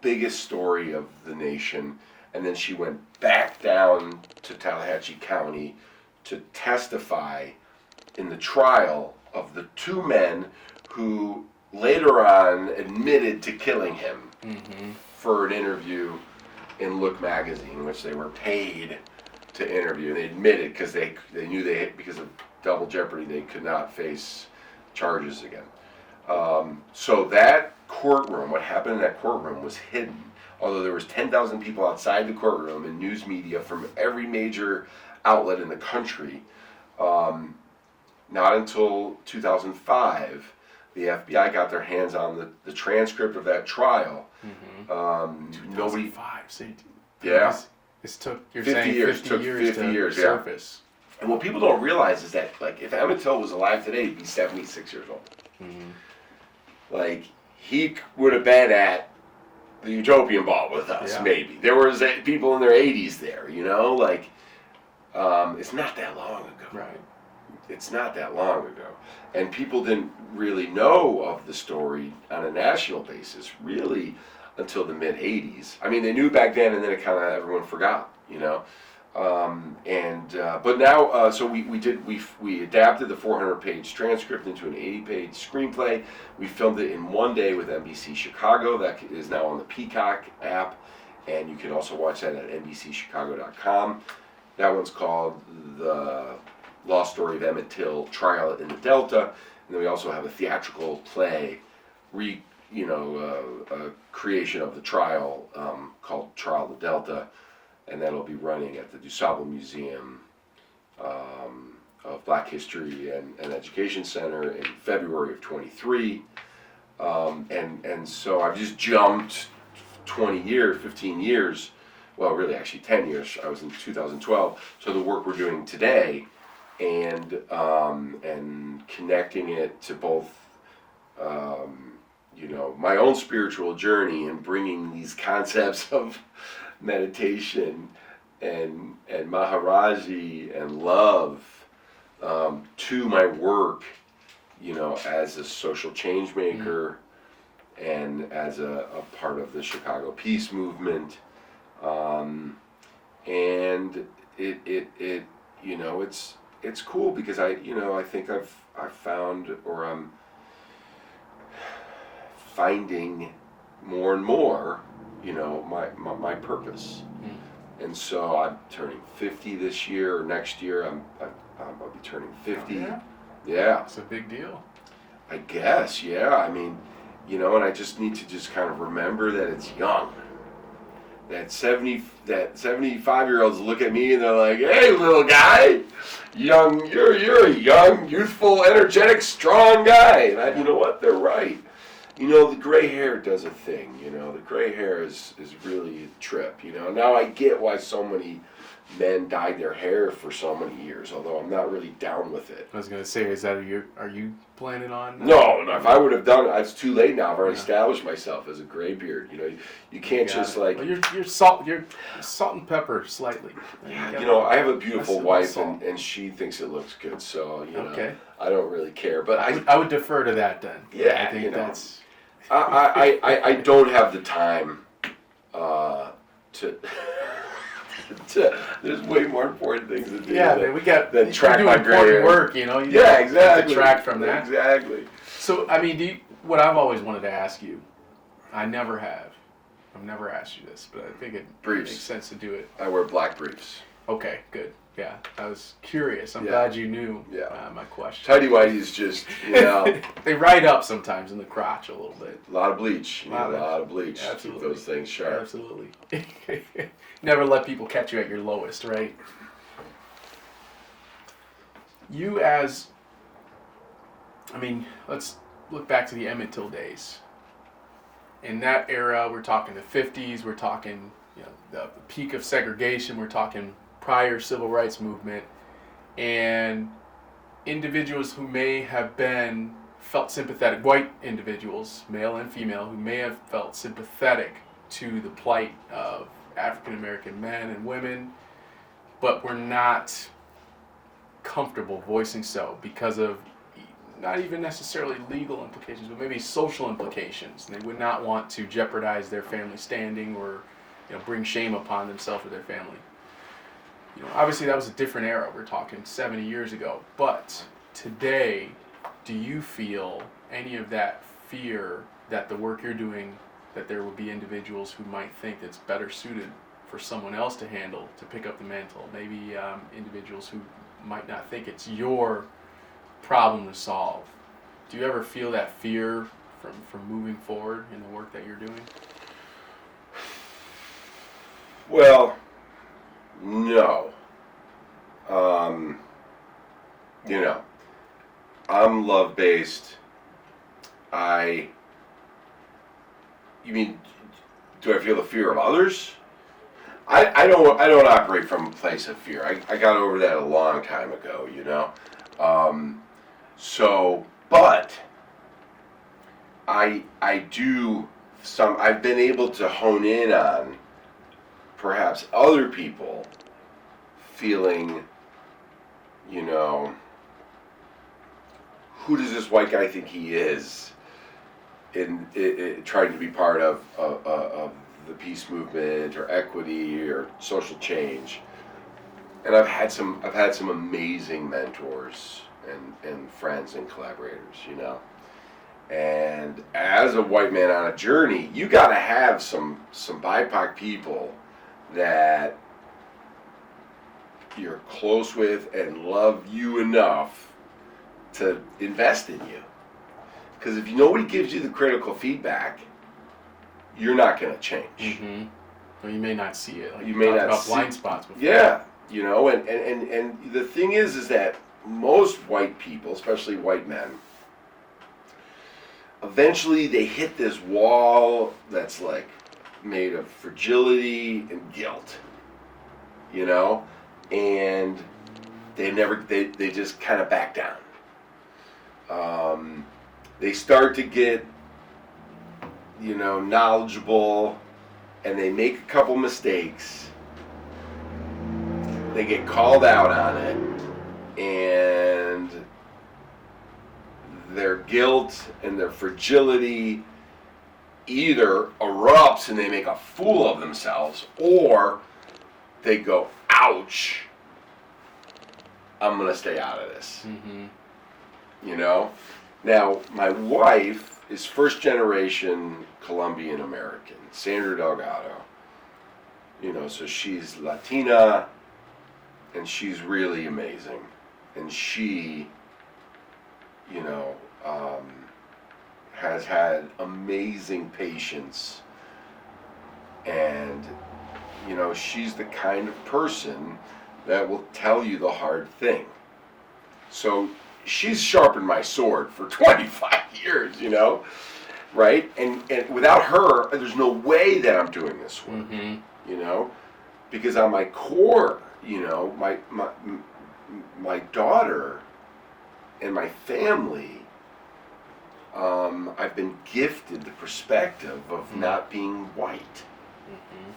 biggest story of the nation. And then she went back down to Tallahatchie County to testify in the trial of the two men who later on admitted to killing him for an interview in Look magazine, which they were paid to interview. They admitted because they knew because of double jeopardy, they could not face charges again. So that courtroom, what happened in that courtroom was hidden. Although there was 10,000 people outside the courtroom and news media from every major outlet in the country, not until 2005, the FBI got their hands on the transcript of that trial. 2005, yeah. This took, you're 50 saying years, 50 years to yeah. surface. And what people don't realize is that, like, if Emmett Till was alive today, he'd be 76 years old. Like, he would have been at the Utopian Ball with us, maybe. There was people in their 80s there, you know? Like, it's not that long ago. Right. It's not that long ago. And people didn't really know of the story on a national basis, really, until the mid-'80s. I mean, they knew back then, and then it kind of, everyone forgot, you know? But now, so we adapted the 400-page transcript into an 80-page screenplay. We filmed it in one day with NBC Chicago. That is now on the Peacock app, and you can also watch that at NBCChicago.com. That one's called The Lost Story of Emmett Till: Trial in the Delta. And then we also have a theatrical play, a creation of the trial called Trial the Delta. And that'll be running at the DuSable Museum of Black History and Education Center in February of 23. And so I've just jumped 20 years, 15 years, well, really actually 10 years. I was in 2012. So the work we're doing today and connecting it to both, my own spiritual journey and bringing these concepts of meditation and Maharaji and love to my work, as a social change maker and as a part of the Chicago Peace Movement, and it's cool because I think I've found, or I'm finding more and more, my purpose. And so I'm turning 50 this year, or next year I'll be turning 50. Oh, yeah. It's a big deal. I guess, yeah. I mean, and I just need to just kind of remember that it's young. That 75-year-olds look at me and they're like, "Hey, little guy, you're a young, youthful, energetic, strong guy." And you know what? They're right. The gray hair does a thing, the gray hair is really a trip, Now I get why so many men dyed their hair for so many years, although I'm not really down with it. I was going to say, are you planning on? No, if I would have done it, it's too late now. I've already established myself as a gray beard, you can't just like... Well, you're salt and pepper slightly. I have a beautiful wife and she thinks it looks good, so, okay. I don't really care, but I would defer to that then. Yeah, I think that's... I don't have the time to there's way more important things to do. Yeah, we got than track my gray hair. Work, Yeah, exactly. Detract from that. Exactly. So, I mean, what I've always wanted to ask you, I never have. I've never asked you this, but I think it makes sense to do it. I wear black briefs. Okay, good. Yeah, I was curious. I'm glad you knew my question. Tidy whities just, they ride up sometimes in the crotch a little bit. A lot of bleach. A lot of bleach. Absolutely. Keep those things sharp. Absolutely. Never let people catch you at your lowest, right? You as I mean, let's look back to the Emmett Till days. In that era, we're talking the 50s, we're talking, the peak of segregation, we're talking prior civil rights movement, and individuals who may have felt sympathetic, white individuals, male and female, who may have felt sympathetic to the plight of African American men and women, but were not comfortable voicing so because of not even necessarily legal implications, but maybe social implications. They would not want to jeopardize their family standing or bring shame upon themselves or their family. Obviously that was a different era. We're talking 70 years ago. But today, do you feel any of that fear that the work you're doing, that there will be individuals who might think it's better suited for someone else to handle, to pick up the mantle? Maybe individuals who might not think it's your problem to solve. Do you ever feel that fear from moving forward in the work that you're doing? Well, no. I'm love-based. You mean, do I feel the fear of others? I don't operate from a place of fear. I got over that a long time ago, but I've been able to hone in on perhaps other people feeling, who does this white guy think he is in trying to be part of the peace movement or equity or social change. And I've had some amazing mentors and friends and collaborators, And as a white man on a journey, you got to have some BIPOC people that you're close with and love you enough to invest in you. Because if nobody gives you the critical feedback, you're not going to change. Mm-hmm. Well, you may not see it. Like you may not about see blind spots before. Yeah, and the thing is that most white people, especially white men, eventually they hit this wall that's like made of fragility and guilt, and they just kind of back down. They start to get, knowledgeable, and they make a couple mistakes. They get called out on it, and their guilt and their fragility either erupts and they make a fool of themselves, or they go, ouch, I'm going to stay out of this. Mm-hmm. Now, my wife is first generation Colombian American, Sandra Delgado. So she's Latina, and she's really amazing. And she, has had amazing patience. And, she's the kind of person that will tell you the hard thing. So she's sharpened my sword for 25 years, right? And without her, there's no way that I'm doing this work, mm-hmm. Because on my core, my daughter and my family, I've been gifted the perspective of mm-hmm. not being white, mm-hmm.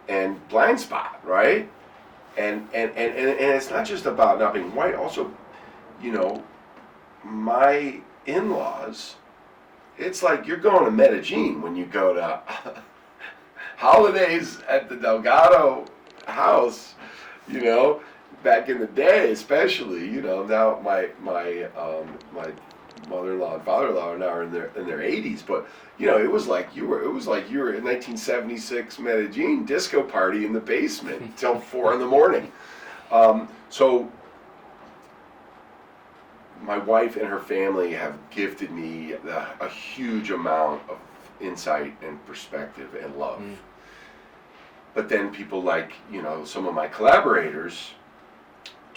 And blind spot, right? And it's not just about not being white, also, my in-laws, it's like you're going to Medellin when you go to holidays at the Delgado house, back in the day, especially, now my mother-in-law and father-in-law are now in their 80s, but it was like you were in 1976 Medellin disco party in the basement till 4 a.m. So my wife and her family have gifted me a huge amount of insight and perspective and love. Mm. But then people like, some of my collaborators,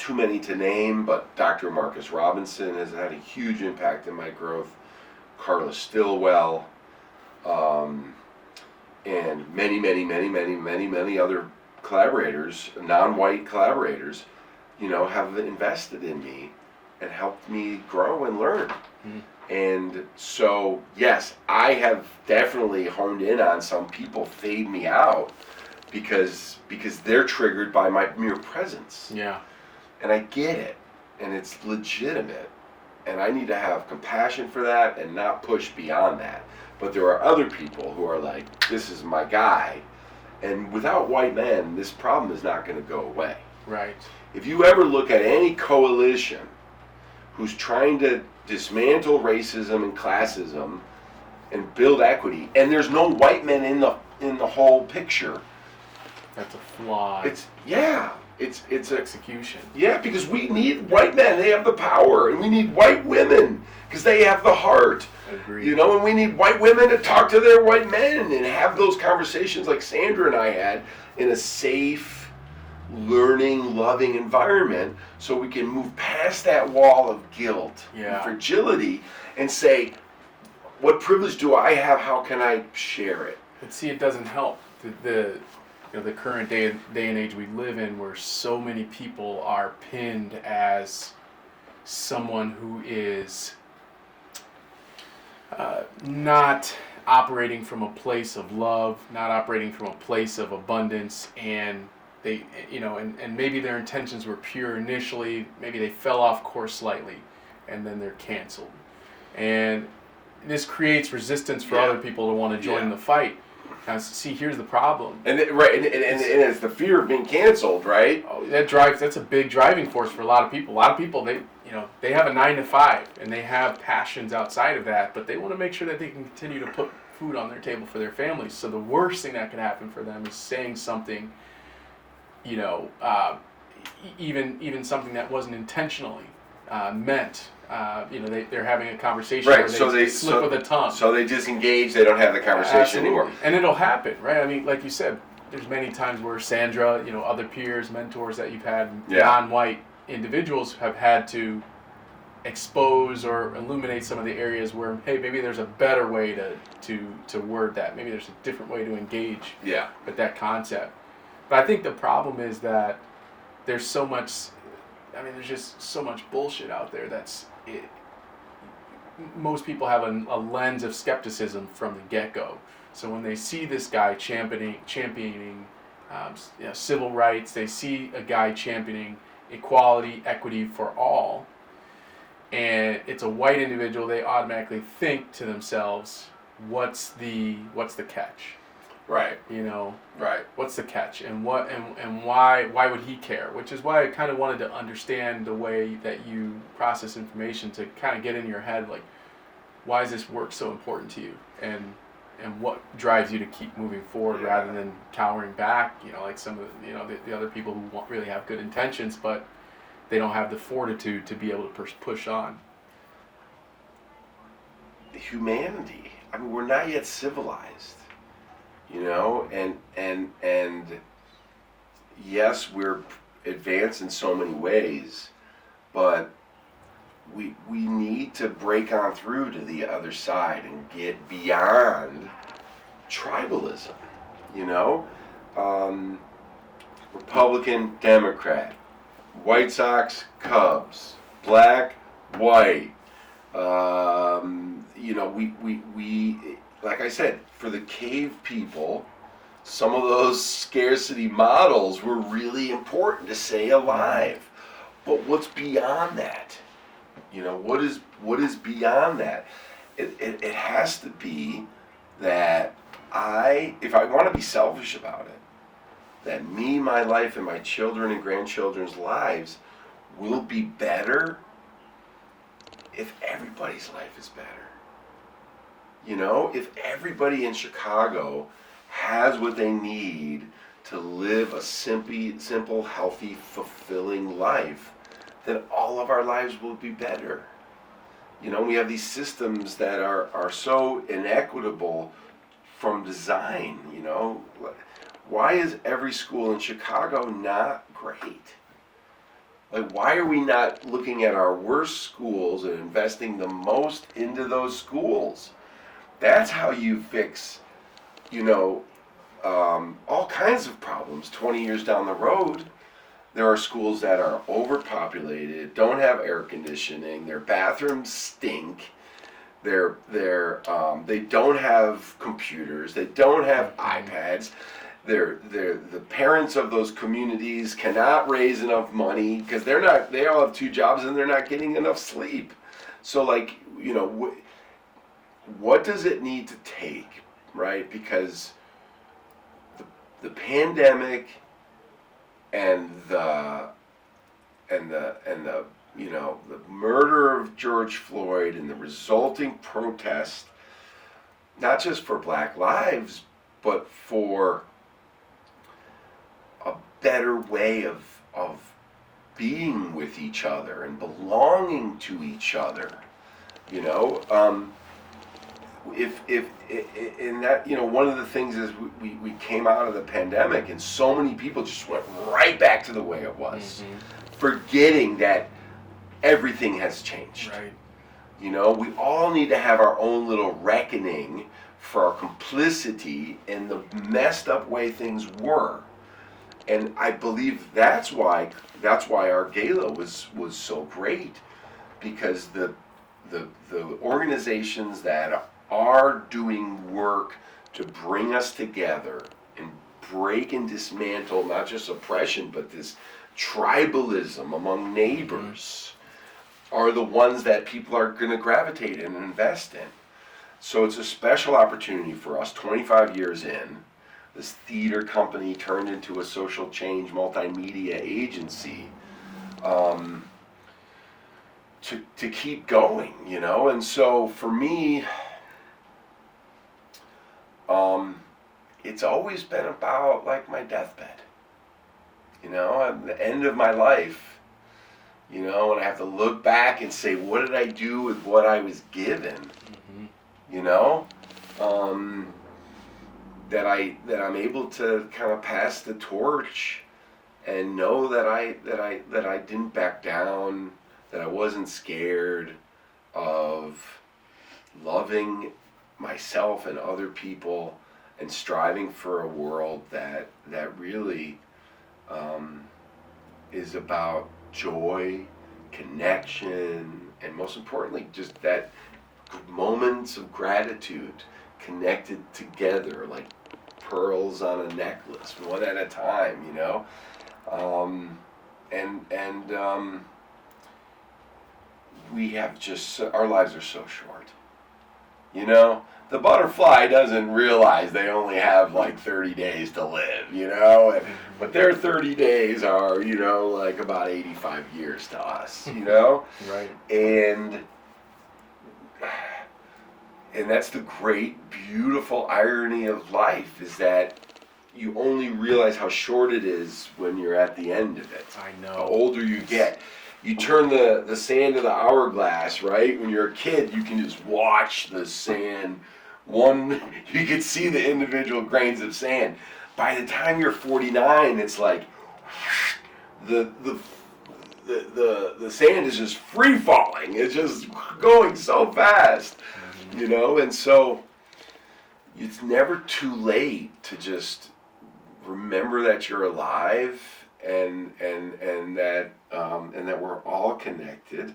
too many to name, but Dr. Marcus Robinson has had a huge impact in my growth. Carla Stillwell, and many other collaborators, non-white collaborators, have invested in me and helped me grow and learn. Mm. And so, yes, I have definitely honed in on some people fade me out because they're triggered by my mere presence. Yeah. And I get it, and it's legitimate, and I need to have compassion for that and not push beyond that. But there are other people who are like, this is my guy, and without white men, this problem is not going to go away. Right. If you ever look at any coalition who's trying to dismantle racism and classism and build equity, and there's no white men in the whole picture, that's a flaw. It's execution. Yeah, because we need white men. They have the power, and we need white women because they have the heart. Agreed. And we need white women to talk to their white men and have those conversations like Sandra and I had in a safe, learning, loving environment, so we can move past that wall of guilt and fragility and say, what privilege do I have? How can I share it? But see, it doesn't help. The current day and age we live in, where so many people are pinned as someone who is not operating from a place of love, not operating from a place of abundance, and they, and maybe their intentions were pure initially, maybe they fell off course slightly, and then they're canceled. And this creates resistance for other people to want to join the fight. Now, see, here's the problem. And it's the fear of being canceled, right? Oh, that's a big driving force for a lot of people. A lot of people, they have a 9 to 5 and they have passions outside of that, but they want to make sure that they can continue to put food on their table for their families. So the worst thing that could happen for them is saying something, even something that wasn't intentionally meant. They're having a conversation where they slip with a tongue. So they disengage, they don't have the conversation anymore. And it'll happen, right? I mean, like you said, there's many times where Sandra, other peers, mentors that you've had, non-white individuals have had to expose or illuminate some of the areas where, hey, maybe there's a better way to word that. Maybe there's a different way to engage with that concept. But I think the problem is that there's just so much bullshit out there most people have a lens of skepticism from the get-go. So when they see this guy championing civil rights, they see a guy championing equality, equity for all, and it's a white individual, they automatically think to themselves, what's the catch? Right. Right. What's the catch? And why would he care? Which is why I kind of wanted to understand the way that you process information, to kind of get in your head, like, why is this work so important to you? And what drives you to keep moving forward rather than cowering back, like some of the other people who really have good intentions, but they don't have the fortitude to be able to push on. Humanity. I mean, we're not yet civilized. And yes, we're advanced in so many ways, but we need to break on through to the other side and get beyond tribalism. Republican, Democrat, White Sox, Cubs, black, white. We like I said, for the cave people, some of those scarcity models were really important to stay alive. But what's beyond that? What is beyond that? It has to be that if I want to be selfish about it, that me, my life, and my children and grandchildren's lives will be better if everybody's life is better. If everybody in Chicago has what they need to live a simple, healthy, fulfilling life, then all of our lives will be better. We have these systems that are so inequitable from design. Why is every school in Chicago not great? Like, why are we not looking at our worst schools and investing the most into those schools? That's how you fix, all kinds of problems 20 years down the road. There are schools that are overpopulated, don't have air conditioning, their bathrooms stink, they don't have computers, they don't have iPads. The parents of those communities cannot raise enough money because they all have two jobs and they're not getting enough sleep. So what does it need to take, right? Because the pandemic and the murder of George Floyd and the resulting protest, not just for Black lives, but for a better way of being with each other and belonging to each other, if in that, one of the things is we came out of the pandemic and so many people just went right back to the way it was, forgetting that everything has changed. Right. We all need to have our own little reckoning for our complicity in the messed up way things were. And I believe that's why our gala was so great, because the organizations that are doing work to bring us together and break and dismantle not just oppression but this tribalism among neighbors are the ones that people are going to gravitate and invest in. So it's a special opportunity for us, 25 years in, this theater company turned into a social change multimedia agency, to keep going, And so for me, it's always been about like my deathbed, at the end of my life, and I have to look back and say, what did I do with what I was given, that I'm able to kind of pass the torch and know that I didn't back down, that I wasn't scared of loving myself and other people and striving for a world that really is about joy, connection, and most importantly, just that moments of gratitude connected together like pearls on a necklace, one at a time, we have just, our lives are so short. The butterfly doesn't realize they only have like 30 days to live, but their 30 days are, like about 85 years to us, Right. And that's the great, beautiful irony of life, is that you only realize how short it is when you're at the end of it. I know. The older you get. You turn the sand of the hourglass, right? When you're a kid, you can just watch the sand. You can see the individual grains of sand. By the time you're 49, it's like the sand is just free falling. It's just going so fast, And so it's never too late to just remember that you're alive, and that we're all connected,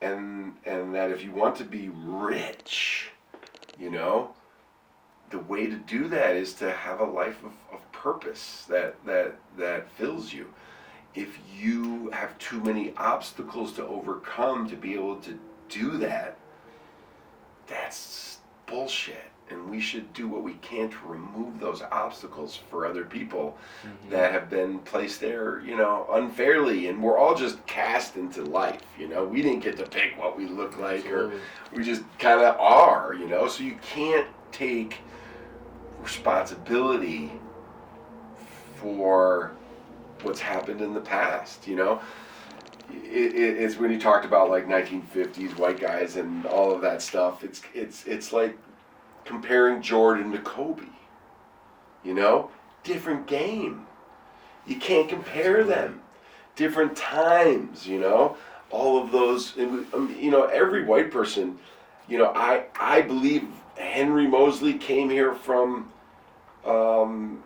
and that if you want to be rich, the way to do that is to have a life of purpose that fills you. If you have too many obstacles to overcome to be able to do that, that's bullshit. And we should do what we can to remove those obstacles for other people that have been placed there, unfairly. And we're all just cast into life, We didn't get to pick what we look like. Absolutely. Or we just kind of are, So you can't take responsibility for what's happened in the past, It's when you talked about like 1950s white guys and all of that stuff. It's like comparing Jordan to Kobe, different game. You can't compare them. different times, you know, all of those, you know, every white person, you know, I believe Henry Moseley came here from the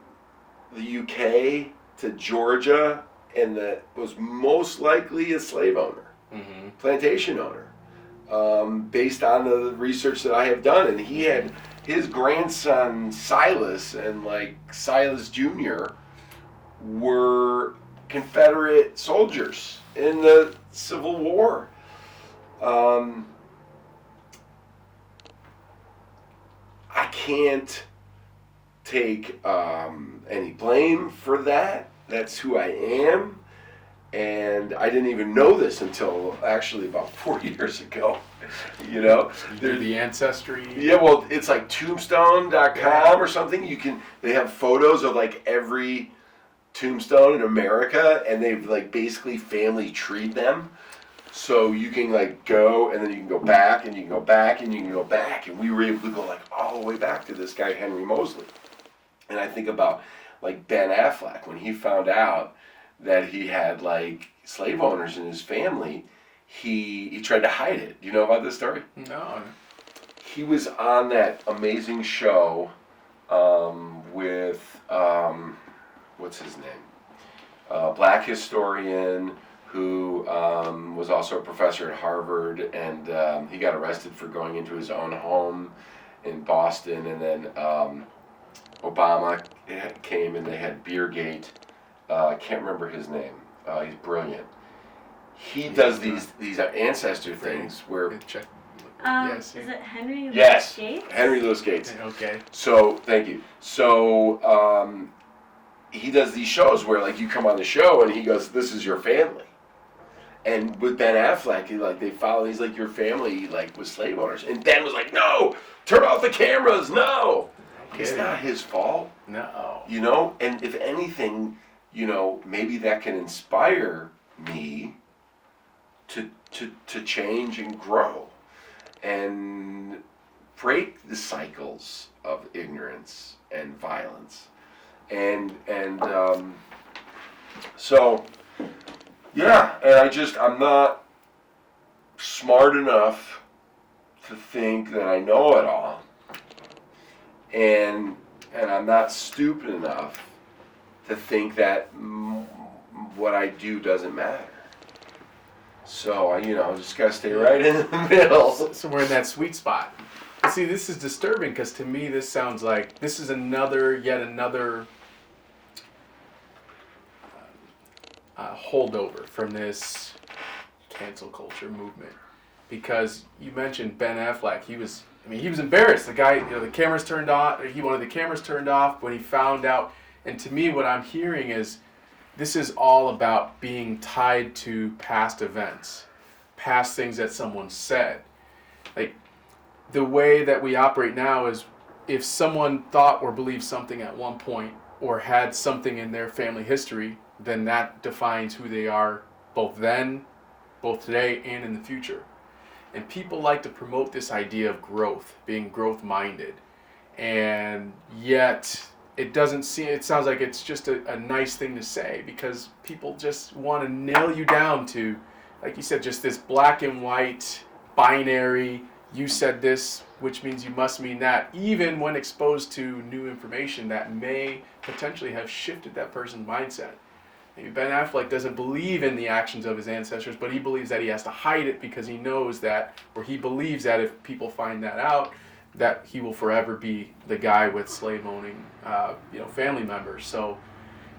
UK to Georgia, and that was most likely a slave owner, plantation owner, based on the research that I have done. And he had his grandson Silas and like Silas Jr. were Confederate soldiers in the Civil War. I can't take any blame for that. That's who I am. And I didn't even know this until actually about 4 years ago. You know, they're the ancestry. Yeah, well, it's like tombstone.com or something. They have photos of like every tombstone in America, and they've like basically family treed them. So you can like go, and then you can go back, and you can go back, and you can go back. And we were able to go like all the way back to this guy, Henry Moseley. And I think about like Ben Affleck, when he found out that he had like slave owners in his family, he tried to hide it. Do you know about this story? No. He was on that amazing show with, what's his name? Black historian who was also a professor at Harvard, and he got arrested for going into his own home in Boston, and then Obama came and they had Beergate. I can't remember his name. He's brilliant. He does these ancestor things where... Yes. Is it Henry Louis Yes, Gates? Henry Louis Gates. Okay. So, thank you. So, he does these shows where, like, you come on the show and he goes, "This is your family." And with Ben Affleck, they follow, he's like, "Your family, like, was slave owners." And Ben was like, "No! Turn off the cameras! No!" Okay. It's not his fault. No. You know? And if anything, you know, maybe that can inspire me to change and grow and break the cycles of ignorance and violence. And so, yeah, and I'm not smart enough to think that I know it all. And I'm not stupid enough to think that what I do doesn't matter. So I just gotta stay right in the middle. So we're in that sweet spot. See, this is disturbing because to me this sounds like this is yet another holdover from this cancel culture movement. Because you mentioned Ben Affleck, he was embarrassed. The guy, the cameras turned on. He wanted the cameras turned off when he found out. And to me, what I'm hearing is, this is all about being tied to past events, past things that someone said. Like, the way that we operate now is, if someone thought or believed something at one point, or had something in their family history, then that defines who they are, both today and in the future. And people like to promote this idea of growth, being growth-minded. And yet, it sounds like it's just a nice thing to say, because people just want to nail you down to, like you said, just this black and white, binary, you said this, which means you must mean that, even when exposed to new information that may potentially have shifted that person's mindset. Maybe Ben Affleck doesn't believe in the actions of his ancestors, but he believes that he has to hide it because he knows that, or he believes that if people find that out, that he will forever be the guy with slave-owning, family members. So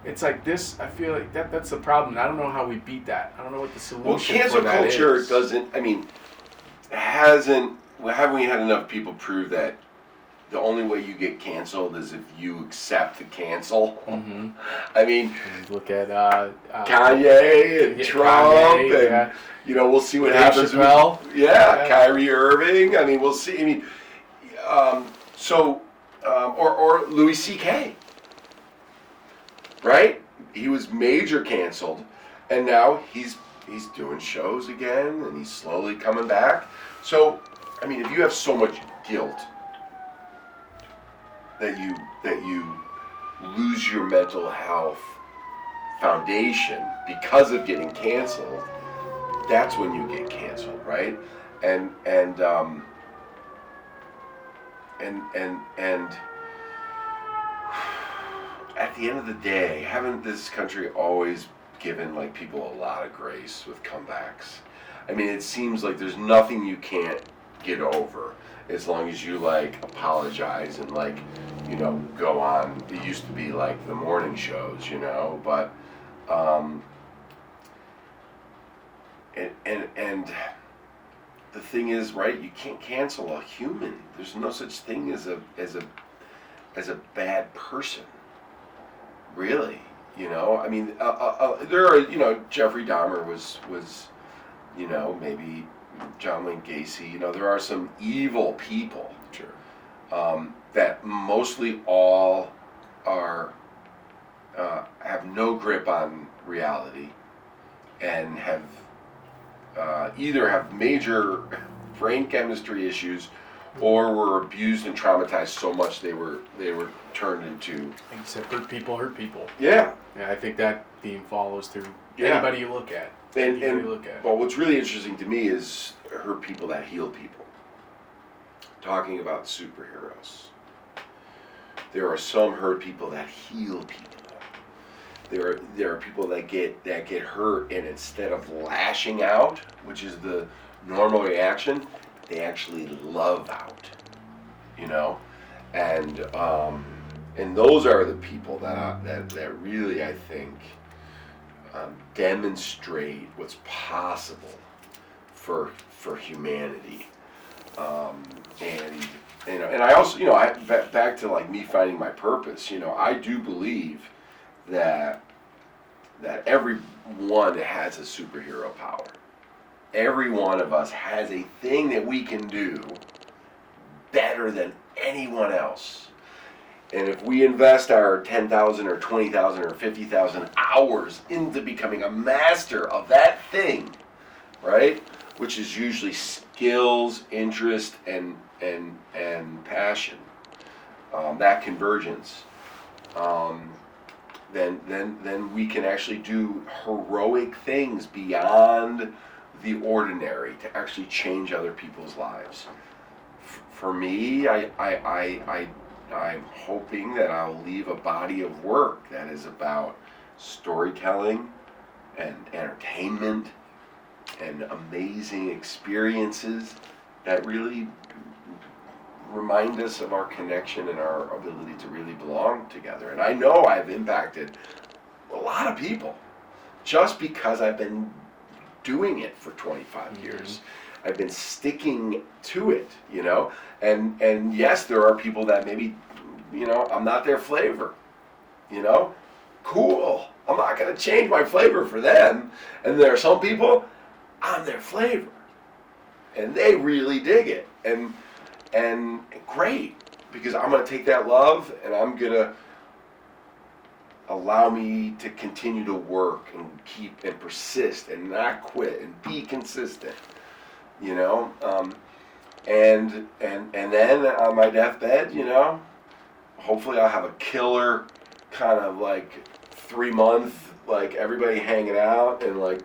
it's like this. I feel like that's the problem. I don't know how we beat that. I don't know what the solution cancel for that culture is. Haven't we had enough people prove that the only way you get canceled is if you accept the cancel? Mm-hmm. I mean, look at Kanye and Trump, and we'll see what happens Chappelle. with Kyrie Irving. I mean, we'll see. I mean, or Louis C.K. Right? He was major canceled, and now he's doing shows again, and he's slowly coming back. So, I mean, if you have so much guilt that you lose your mental health foundation, because of getting canceled, that's when you get canceled, right? And at the end of the day, haven't this country always given like people a lot of grace with comebacks? I mean, it seems like there's nothing you can't get over as long as you like apologize and like, you know, go on. It used to be like the morning shows, you know, but and the thing is, right, you can't cancel a human. There's no such thing as a bad person, really. You know, I mean, there are, you know, Jeffrey Dahmer was, you know, maybe John Wayne Gacy. You know, there are some evil people. Sure. That mostly all are have no grip on reality, and have either have major brain chemistry issues, or were abused and traumatized so much they were turned into. Like you said, hurt people. Yeah. Yeah, I think that theme follows through Yeah. anybody you look at. And well, what's really interesting to me is hurt people that heal people. Talking about superheroes, there are some hurt people that heal people. There are people that get hurt, and instead of lashing out, which is the normal reaction, they actually love out. You know, and those are the people that really, I think, demonstrate what's possible for humanity. And I also, you know, back to like me finding my purpose. You know, I do believe that everyone has a superhero power. Every one of us has a thing that we can do better than anyone else. And if we invest our 10,000 or 20,000 or 50,000 hours into becoming a master of that thing, right? Which is usually skills, interest, and passion, that convergence, then we can actually do heroic things beyond the ordinary to actually change other people's lives. For me, I'm hoping that I'll leave a body of work that is about storytelling and entertainment and amazing experiences that really remind us of our connection and our ability to really belong together. And I know I've impacted a lot of people just because I've been doing it for 25 years. I've been sticking to it, you know, and yes, there are people that maybe, you know, I'm not their flavor, you know, cool. I'm not going to change my flavor for them. And there are some people, I'm their flavor, and they really dig it, and great, because I'm going to take that love and I'm going to allow me to continue to work and keep and persist and not quit and be consistent. You know, and then on my deathbed, you know, hopefully I'll have a killer kind of like 3 month, like everybody hanging out and like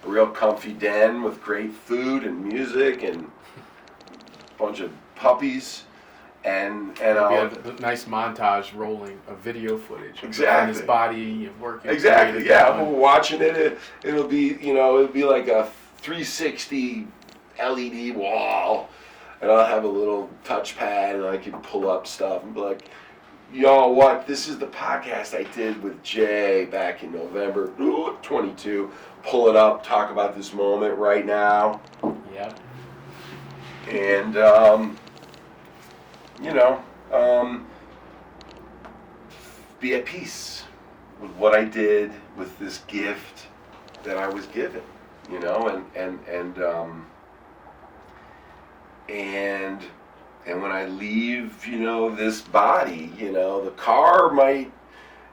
a real comfy den with great food and music and a bunch of puppies, and I'll have a nice montage rolling of video footage of exactly his body and working. Exactly, yeah. I'm watching it. It'll be, you know, it'll be like a 360 LED wall, and I'll have a little touchpad, and I can pull up stuff and be like, y'all, what? This is the podcast I did with Jay back in November 22. Pull it up, talk about this moment right now. Yep. And, you know, be at peace with what I did, with this gift that I was given, you know, and when I leave, you know, this body, you know, the car might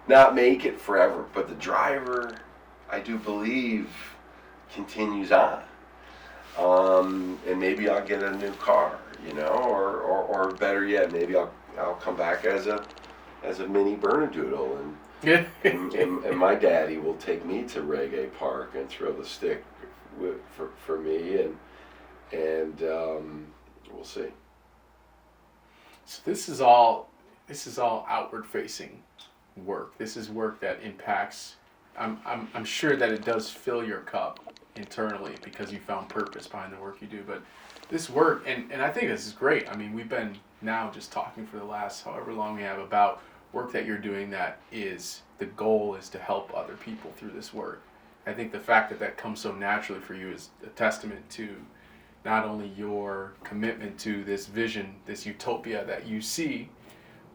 not make it forever, but the driver, I do believe, continues on. And maybe I'll get a new car, you know, or better yet, maybe I'll come back as a mini Bernedoodle and my daddy will take me to Reggae Park and throw the stick for me, and we'll see. So this is all outward facing work. This is work that impacts. I'm sure that it does fill your cup internally because you found purpose behind the work you do. But this work, and I think this is great. I mean, we've been now just talking for the last however long we have about work that you're doing that is, the goal is to help other people through this work. I think the fact that that comes so naturally for you is a testament to not only your commitment to this vision, this utopia that you see,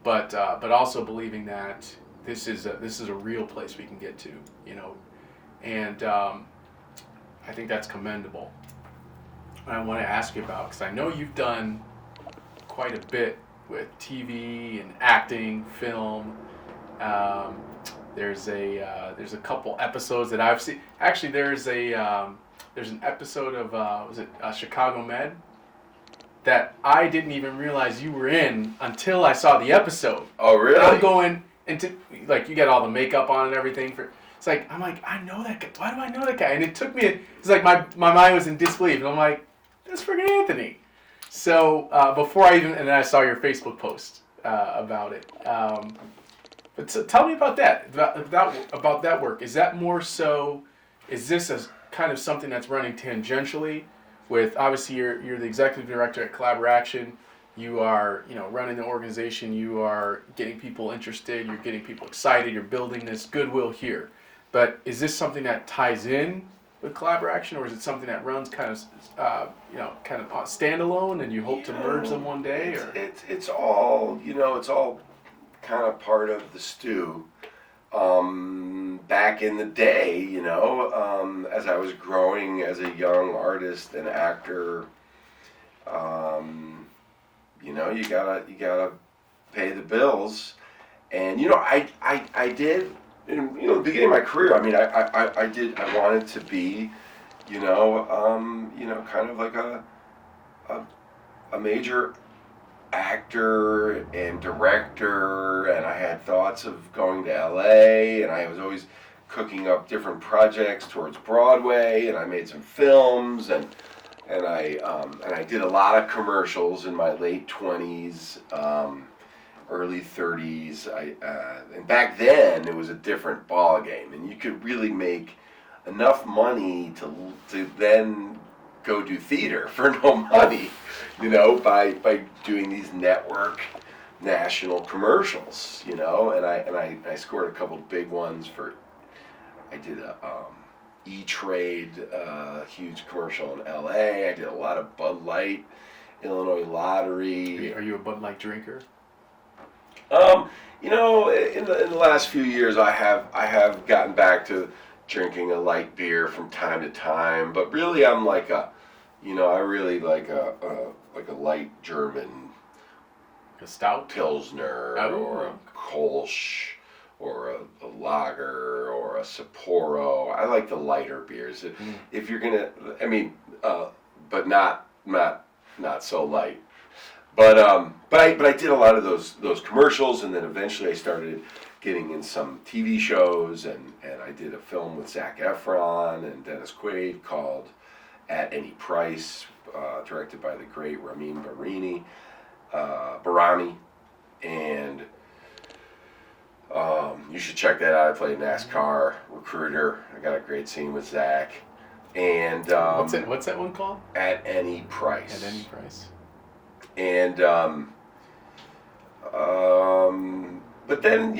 but also believing that this is a real place we can get to, you know, and I think that's commendable. I want to ask you about, because I know you've done quite a bit with TV and acting, film. There's a couple episodes that I've seen. Actually, there's an episode of was it Chicago Med that I didn't even realize you were in until I saw the episode. Oh, really? And I'm going into, like, you got all the makeup on and everything for. It's like, I'm like, I know that guy. Why do I know that guy? And it took me. It's like my mind was in disbelief, and I'm like, that's freaking Anthony. So before I even, and then I saw your Facebook post about it. But so tell me about that, about that work. Is that more so? Is this a kind of something that's running tangentially? With, obviously you're the executive director at Collaboraction. You are, you know, running the organization. You are getting people interested. You're getting people excited. You're building this goodwill here. But is this something that ties in with Collaboraction, or is it something that runs kind of, kind of standalone, and you hope to merge them one day? Or it's all, it's all kind of part of the stew. Back in the day, as I was growing as a young artist and actor, you gotta pay the bills, and I did. In the beginning of my career, I mean, I wanted to be, kind of like a major actor and director, and I had thoughts of going to LA, and I was always cooking up different projects towards Broadway, and I made some films, and I did a lot of commercials in my late 20s. Early 30s, and back then it was a different ball game, and you could really make enough money to then go do theater for no money, by doing these network national commercials, and I scored a couple big ones for. I did a E-Trade huge commercial in LA. I did a lot of Bud Light, Illinois Lottery. Are you a Bud Light drinker? In the last few years, I have gotten back to drinking a light beer from time to time, but really I'm like I really like a light German, a stout Pilsner, or a Kolsch, or a lager, or a Sapporo. I like the lighter beers. If you're gonna, but not so light. But I did a lot of those commercials, and then eventually I started getting in some TV shows, and I did a film with Zac Efron and Dennis Quaid called At Any Price, directed by the great Ramin Barami, and you should check that out. I played a NASCAR recruiter. I got a great scene with Zac. And what's that one called? At Any Price. At Any Price. And but then,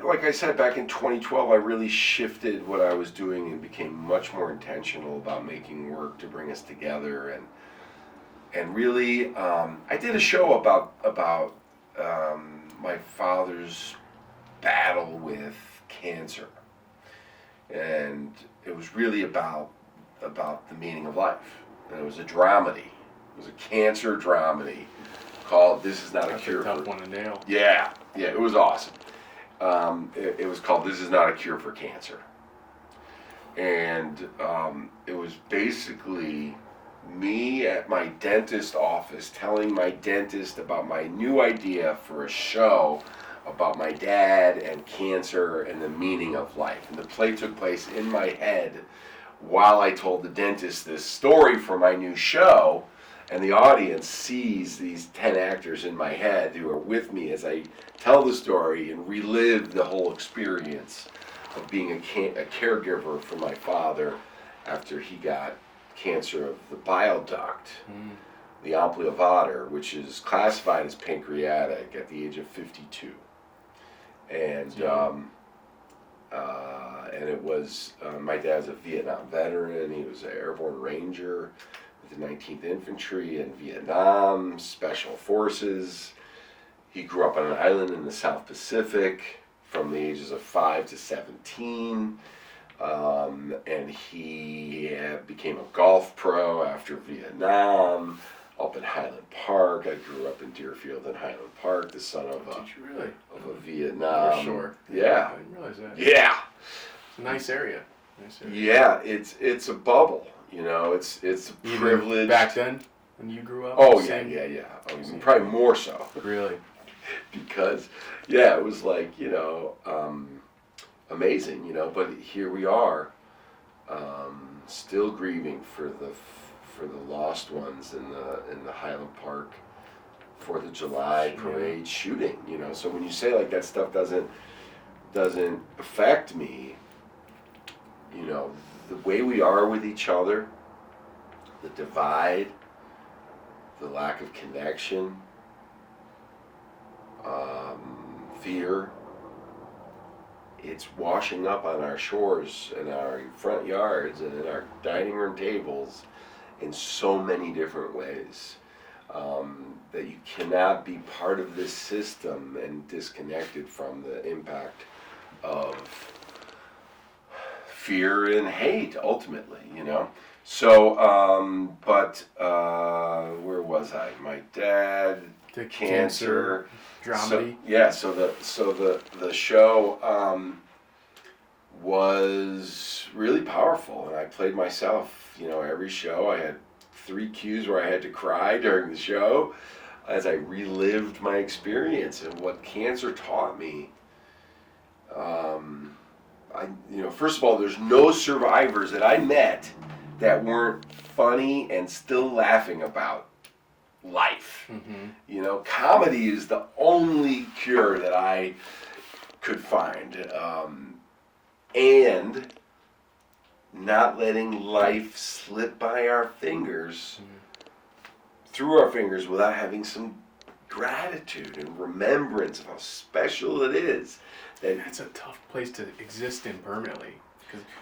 like I said, back in 2012, I really shifted what I was doing and became much more intentional about making work to bring us together. And really, I did a show about my father's battle with cancer, and it was really about the meaning of life. And it was a dramedy. It was a cancer dramedy called "This Is Not a Cure for." That's a tough one to nail. Yeah, it was awesome. It was called "This Is Not a Cure for Cancer," and it was basically me at my dentist office telling my dentist about my new idea for a show about my dad and cancer and the meaning of life. And the play took place in my head while I told the dentist this story for my new show, and the audience sees these 10 actors in my head who are with me as I tell the story and relive the whole experience of being a caregiver for my father after he got cancer of the bile duct, the ampulovator, which is classified as pancreatic at the age of 52. And and it was, my dad's a Vietnam veteran. He was an airborne ranger with the 19th Infantry in Vietnam, Special Forces. He grew up on an island in the South Pacific from the ages of 5 to 17. And he became a golf pro after Vietnam, up in Highland Park. I grew up in Deerfield and Highland Park, the son of Did you really? a Vietnam. For sure. Yeah. I didn't realize that. Yeah. It's a nice area. Yeah, it's a bubble. You know, it's a Even privilege. back then, when you grew up? Oh same? yeah. Oh, even probably more so. Really? Because it was like, amazing, but here we are, still grieving for the lost ones in the Highland Park 4th of July parade shooting. So when you say like that stuff doesn't affect me, the way we are with each other, the divide, the lack of connection, fear, it's washing up on our shores and our front yards and in our dining room tables in so many different ways, that you cannot be part of this system and disconnected from the impact of fear and hate, ultimately, So, where was I? My dad, The cancer, dramedy. So the show was really powerful, and I played myself. Every show I had 3 cues where I had to cry during the show as I relived my experience and what cancer taught me. First of all, there's no survivors that I met that weren't funny and still laughing about life. Mm-hmm. Comedy is the only cure that I could find. And not letting life slip by our fingers, through our fingers, without having some gratitude and remembrance of how special it is. That's a tough place to exist in permanently.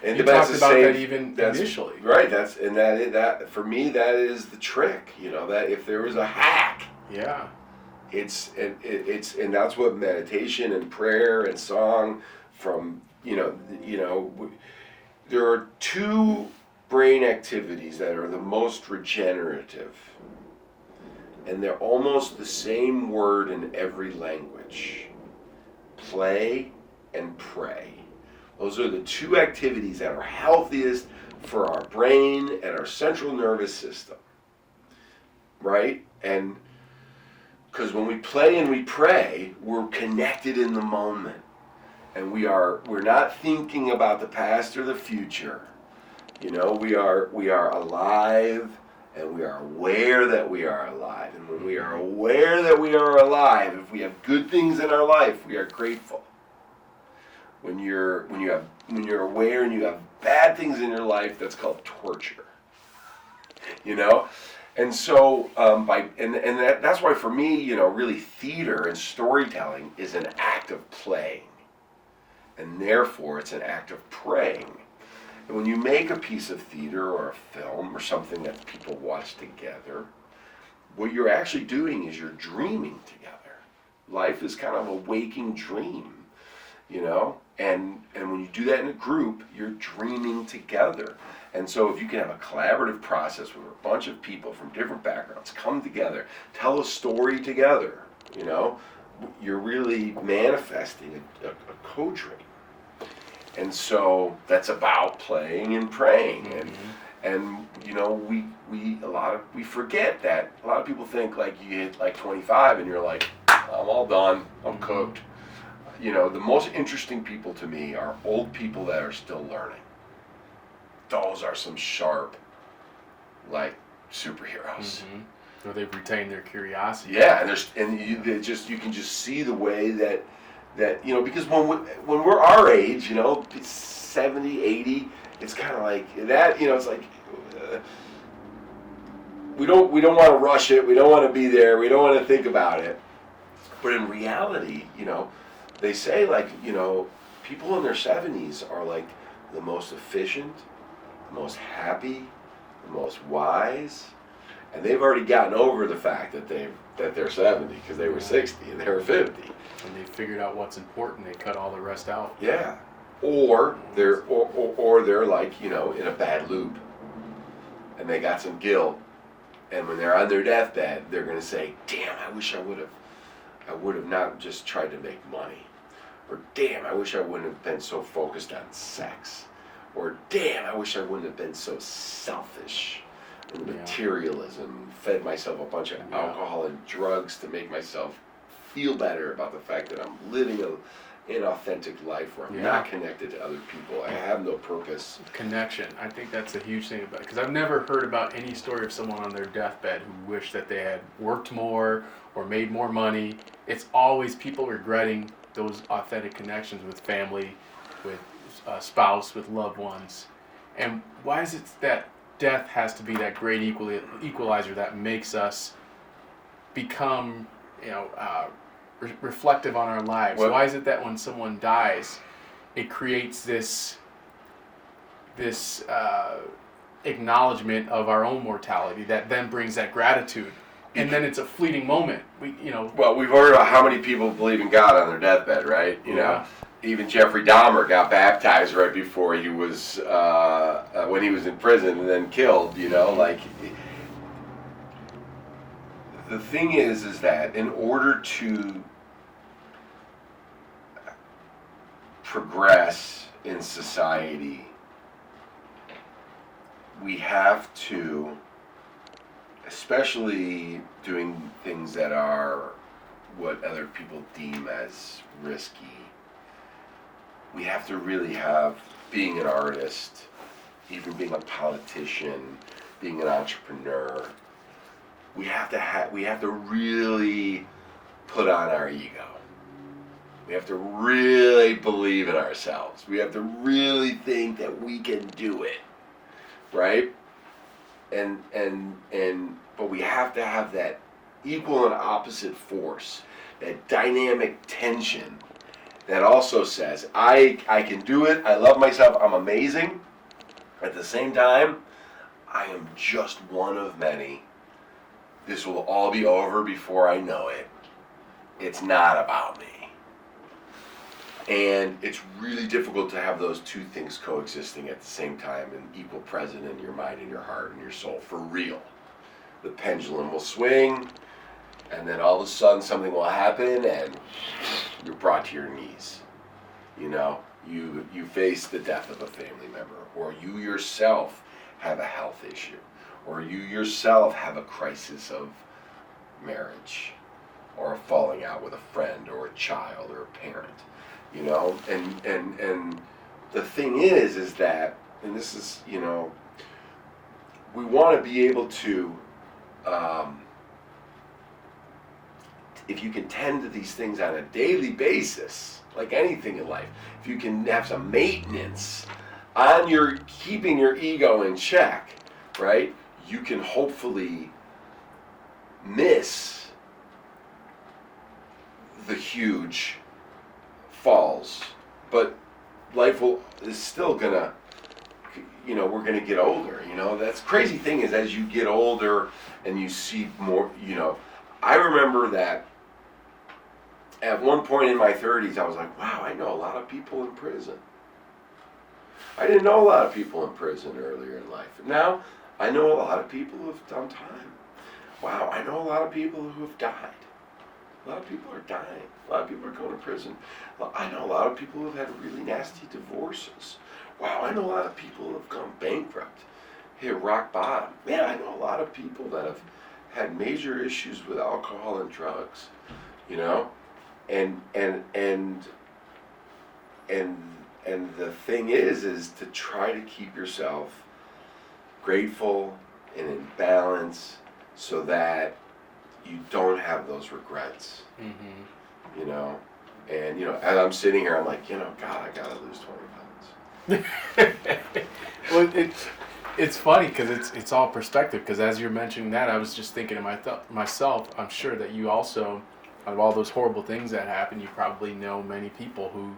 And you talked about that even initially. Right. That for me, that is the trick. That if there was a hack, it's and that's what meditation and prayer and song from there are 2 brain activities that are the most regenerative, and they're almost the same word in every language: play and pray. Those are the 2 activities that are healthiest for our brain and our central nervous system, right? And because when we play and we pray, we're connected in the moment, and we're not thinking about the past or the future. We are alive, and we are aware that we are alive. And when we are aware that we are alive, if we have good things in our life, we are grateful. When you're aware and you have bad things in your life, that's called torture. And so that's why for me, really theater and storytelling is an act of playing, and therefore it's an act of praying. And when you make a piece of theater or a film or something that people watch together, what you're actually doing is you're dreaming together. Life is kind of a waking dream, and when you do that in a group, you're dreaming together. And so if you can have a collaborative process where a bunch of people from different backgrounds come together, tell a story together, you're really manifesting a co-dream. And so that's about playing and praying. And we forget that. A lot of people think like you hit like 25 and you're like, I'm all done, I'm cooked. the most interesting people to me are old people that are still learning. Those are some sharp, like, superheroes. Mm-hmm. So they've retained their curiosity. Yeah, you can just see the way that because when we're our age, 70, 80, it's kind of like that, it's like we don't want to rush it, we don't want to be there, we don't want to think about it. But in reality, they say, like, people in their 70s are like the most efficient, the most happy, the most wise, and they've already gotten over the fact that they're 70 because they were 60 and they were 50. And they figured out what's important. They cut all the rest out. Yeah, or they're like in a bad loop, and they got some guilt, and when they're on their deathbed, they're gonna say, "Damn, I wish I would have not just tried to make money," or "Damn, I wish I wouldn't have been so focused on sex," or "Damn, I wish I wouldn't have been so selfish and materialism, fed myself a bunch of alcohol and drugs to make myself feel better about the fact that I'm living an inauthentic life where I'm not connected to other people. I have no purpose." Connection. I think that's a huge thing about it, because I've never heard about any story of someone on their deathbed who wished that they had worked more or made more money. It's always people regretting those authentic connections with family, with a spouse, with loved ones. And why is it that death has to be that great equalizer that makes us become, reflective on our lives? Well, why is it that when someone dies, it creates this acknowledgement of our own mortality that then brings that gratitude, and then it's a fleeting moment. Well, we've heard about how many people believe in God on their deathbed, right? Even Jeffrey Dahmer got baptized right before he was when he was in prison and then killed. Like, the thing is that in order to progress in society, we have to, especially doing things that are what other people deem as risky, we have to really have, being an artist, even being a politician, being an entrepreneur, we have to really put on our ego. We have to really believe in ourselves. We have to really think that we can do it, right? But we have to have that equal and opposite force, that dynamic tension that also says, I can do it, I love myself, I'm amazing. At the same time, I am just one of many. This will all be over before I know it. It's not about me. And it's really difficult to have those two things coexisting at the same time and equal present in your mind and your heart and your soul, for real. The pendulum will swing, and then all of a sudden something will happen and you're brought to your knees. You face the death of a family member, or you yourself have a health issue, or you yourself have a crisis of marriage, or a falling out with a friend or a child or a parent. And the thing is that, and this is, we want to be able to, if you can tend to these things on a daily basis, like anything in life, if you can have some maintenance on your keeping your ego in check, right, you can hopefully miss the huge falls. But life is still gonna, we're gonna get older. That's the crazy thing is, as you get older and you see more, I remember that at one point in my 30s, I was like, wow, I know a lot of people in prison. I didn't know a lot of people in prison earlier in life. Now, I know a lot of people who have done time. Wow, I know a lot of people who have died. A lot of people are dying. A lot of people are going to prison. I know a lot of people who have had really nasty divorces. Wow, I know a lot of people who have gone bankrupt, hit rock bottom. Man, I know a lot of people that have had major issues with alcohol and drugs, And and the thing is to try to keep yourself grateful and in balance so that you don't have those regrets. Mm-hmm. You know, and as I'm sitting here, I'm like, God, I gotta lose 20 pounds. Well, it's funny because it's all perspective. Because as you're mentioning that, I was just thinking to myself, I'm sure that you also, out of all those horrible things that happen, you probably know many people who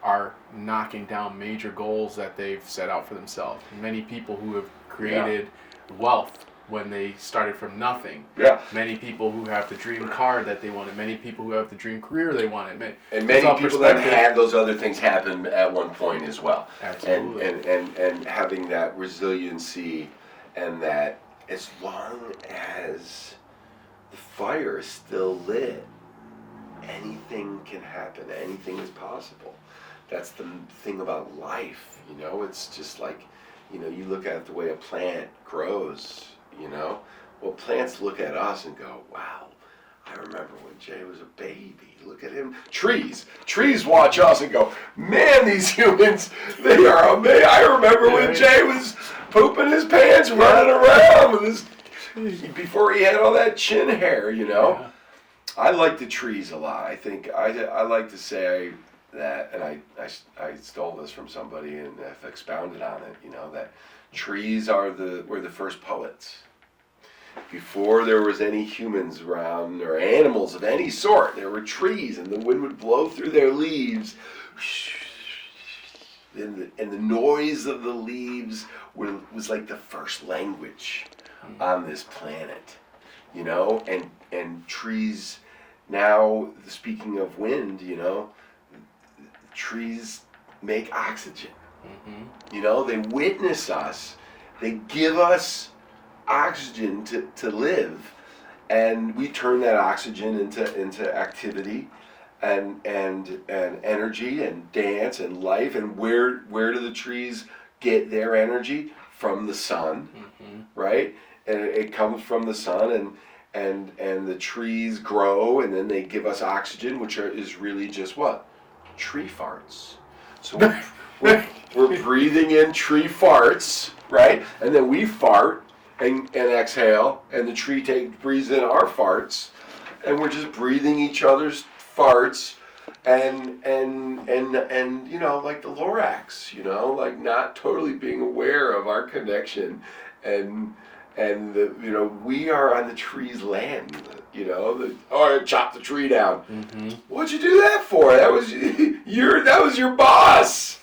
are knocking down major goals that they've set out for themselves. Many people who have created wealth when they started from nothing. Yeah. Many people who have the dream car that they wanted. Many people who have the dream career they wanted. And many people that had those other things happen at one point as well. Absolutely. And having that resiliency, and that as long as the fire is still lit, anything can happen. Anything is possible. That's the thing about life. It's just like, you look at the way a plant grows. Well, plants look at us and go, wow, I remember when Jay was a baby. Look at him. Trees watch us and go, man, these humans, they are amazing. I remember when Jay was pooping his pants, running around with before he had all that chin hair, Yeah. I like the trees a lot. I think I like to say that, and I stole this from somebody and have expounded on it, that trees were the first poets. Before there was any humans around or animals of any sort, there were trees, and the wind would blow through their leaves, and the noise of the leaves was like the first language on this planet, and trees. Now, speaking of wind, trees make oxygen. Mm-hmm. They witness us. They give us oxygen to live, and we turn that oxygen into activity and energy and dance and life. And where do the trees get their energy? From the sun, mm-hmm. right? And it comes from the sun, and the trees grow, and then they give us oxygen, which is really just what? Tree farts. So we're breathing in tree farts, right? And then we fart and exhale, and the tree breathes in our farts, and we're just breathing each other's farts, and like the Lorax, like not totally being aware of our connection, and we are on the tree's land, I chopped the tree down. Mm-hmm. What'd you do that for? That was your boss.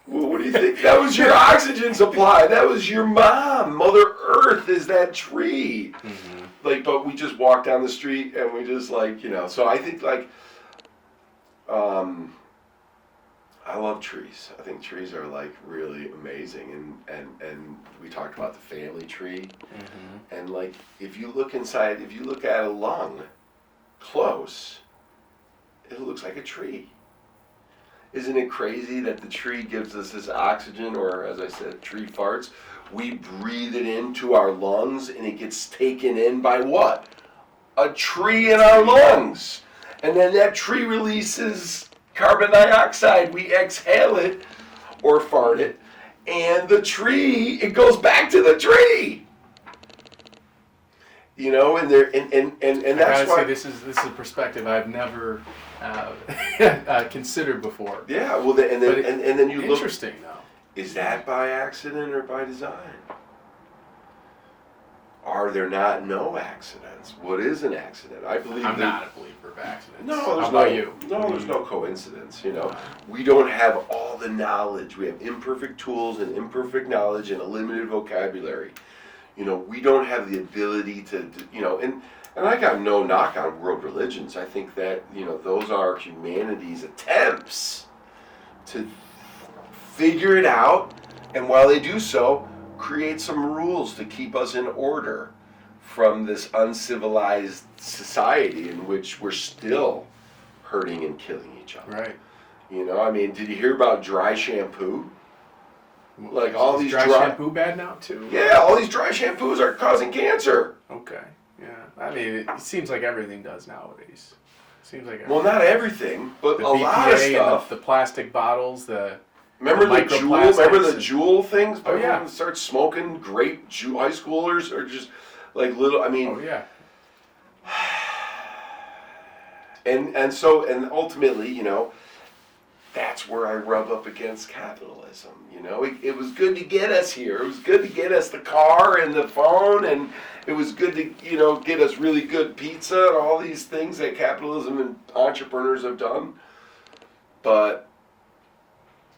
Well, what do you think? That was your oxygen supply. That was your mom. Mother Earth is that tree. Mm-hmm. But we just walk down the street and we just so I think I love trees. I think trees are really amazing, and we talked about the family tree, mm-hmm. and if you look at a lung close, it looks like a tree. Isn't it crazy that the tree gives us this oxygen, or as I said, tree farts? We breathe it into our lungs, and it gets taken in by what? A tree in our lungs, and then that tree releases carbon dioxide. We exhale it or fart it, and the tree, it goes back to the tree. And that's why this is a perspective I've never considered before. Yeah, well, and then you look. Interesting, though. Is that by accident or by design? Are there no accidents? What is an accident? I believe I'm not a believer of accidents. No, How about you? No, there's no coincidence. We don't have all the knowledge. We have imperfect tools and imperfect knowledge and a limited vocabulary. We don't have the ability to and I got no knock on world religions. I think that those are humanity's attempts to figure it out, and while they do so, create some rules to keep us in order from this uncivilized society in which we're still hurting and killing each other. Right. Did you hear about dry shampoo? All these dry shampoo bad now too? Yeah, all these dry shampoos are causing cancer. Okay. Yeah. It seems like everything does nowadays. Seems like Well, not everything, but the a lot of BPA stuff. and the plastic bottles, Remember the Juul? Remember the Juul things? Oh, yeah. Everyone starts smoking grape Juul. High schoolers are just like little. I mean. Oh yeah. And so ultimately, you know, that's where I rub up against capitalism. You know, it was good to get us here. It was good to get us the car and the phone, and it was good to, you know, get us really good pizza and all these things that capitalism and entrepreneurs have done. But,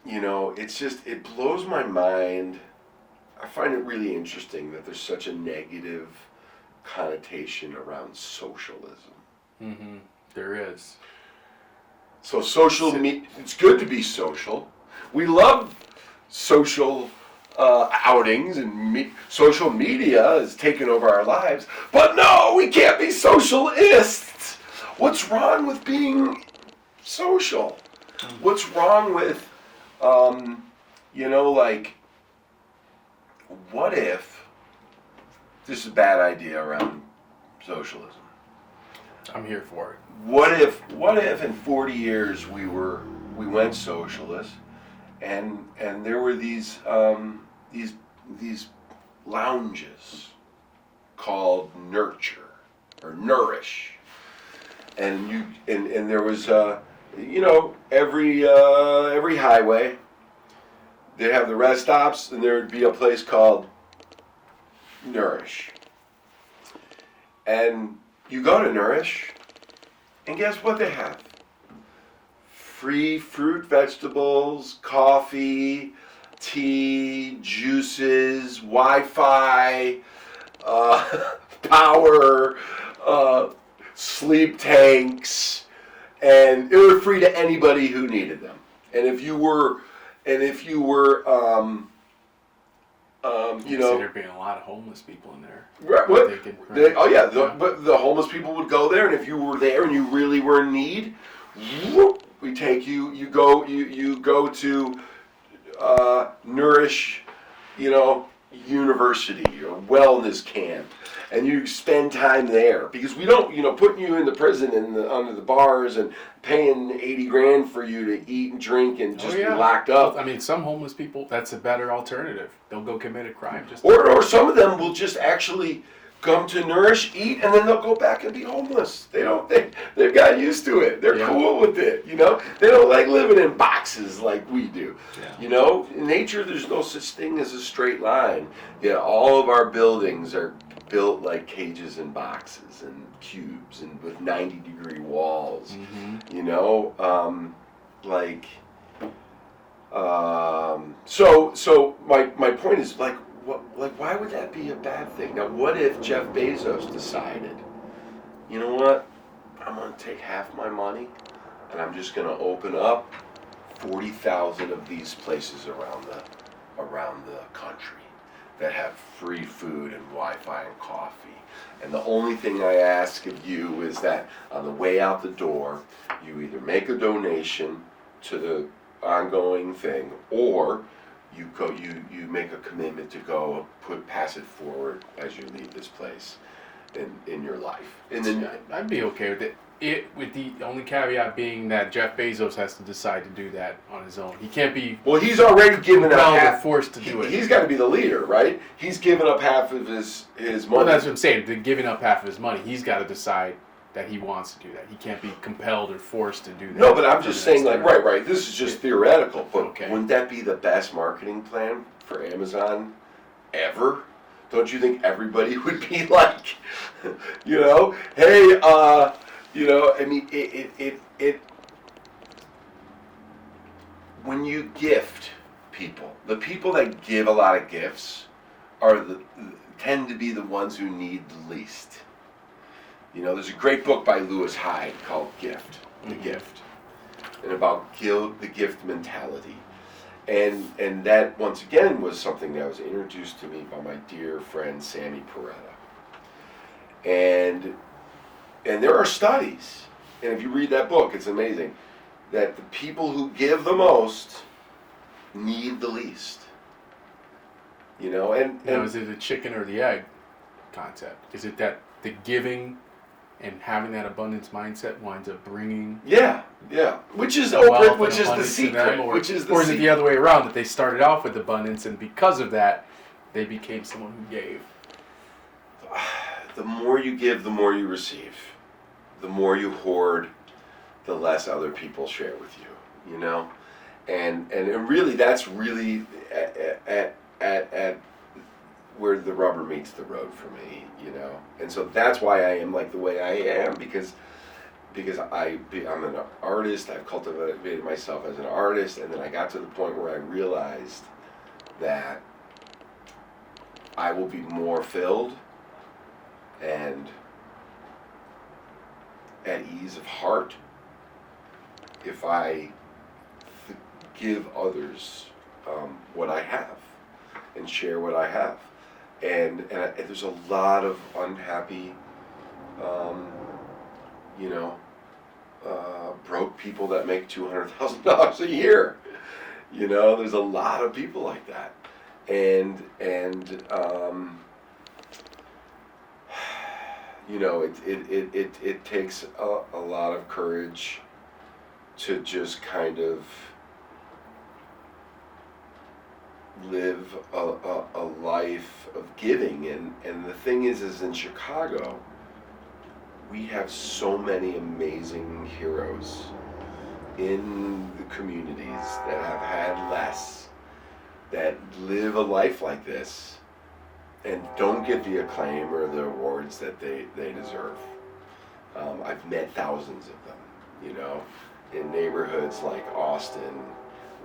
you know, it's just, it blows my mind. I find it really interesting that there's such a negative connotation around socialism. Mm-hmm. There is. So it's good to be social. We love social outings, and social media has taken over our lives. But no, we can't be socialists. What's wrong with being social? What's wrong with, you know, like, what if, this is a bad idea around socialism. I'm here for it. What if in 40 years we went socialist, and there were these lounges called Nurture or Nourish, and there was you know, every highway they'd have the rest stops, and there would be a place called Nourish, and you go to Nourish, and guess what they have? Free fruit, vegetables, coffee, tea, juices, Wi-Fi, power, sleep tanks, and it was free to anybody who needed them. And if you were, you know, there being a lot of homeless people in there. Right. Right. But the homeless people would go there, and if you were there and you really were in need, whoop, we take you. You go to Nourish, you know, University or wellness camp, and you spend time there, because we don't, you know, putting you in the prison and under the bars and paying $80,000 for you to eat and drink and just be locked up. I mean, some homeless people, that's a better alternative. They'll go commit a crime. Or some of them will just actually come to Nourish, eat, and then they'll go back and be homeless. They've got used to it. They're cool with it, you know? They don't like living in boxes like we do. Yeah. You know, in nature, there's no such thing as a straight line. Yeah, all of our buildings are built like cages and boxes and cubes and with 90-degree walls. Mm-hmm. You know, so my point is, like, why would that be a bad thing? Now, what if Jeff Bezos decided, you know what, I'm going to take half my money and I'm just going to open up 40,000 of these places around the country that have free food and Wi-Fi and coffee. And the only thing I ask of you is that on the way out the door, you either make a donation to the ongoing thing, or you make a commitment to go pass it forward as you leave this place in your life. And then I'd be okay with it. With the only caveat being that Jeff Bezos has to decide to do that on his own. He can't be. Well, he's already given up half. Forced to do it. He's got to be the leader, right? He's given up half of his money. Well, that's what I'm saying. Giving up half of his money, he's got to decide that he wants to do that. He can't be compelled or forced to do that. No, but I'm just saying, like, right. This is just theoretical. But okay. Wouldn't that be the best marketing plan for Amazon ever? Don't you think everybody would be like, you know, hey, you know, I mean, it when you gift people, the people that give a lot of gifts tend to be the ones who need the least. You know, there's a great book by Lewis Hyde called Gift, The Gift, and about the gift mentality. And that, once again, was something that was introduced to me by my dear friend Sammy Peretta. And there are studies, and if you read that book, it's amazing, that the people who give the most need the least. You know, and is it the chicken or the egg concept? Is it that the giving and having that abundance mindset winds up bringing Yeah, which is wealth which and is the abundance to them, secret. Which is the or is it secret. the other way around, that they started off with abundance and because of that they became someone who gave? The more you give, the more you receive. The more you hoard, the less other people share with you. You know, and really, that's really at where the rubber meets the road for me. You know, and so that's why I am like the way I am, because I'm an artist. I've cultivated myself as an artist, and then I got to the point where I realized that I will be more filled and at ease of heart if I give others what I have and share what I have. And there's a lot of unhappy, broke people that make $200,000 a year. You know, there's a lot of people like that, and it takes a lot of courage to just kind of live a life of giving. And the thing is in Chicago, we have so many amazing heroes in the communities that have had less, that live a life like this and don't get the acclaim or the awards that they deserve. I've met thousands of them, you know, in neighborhoods like Austin,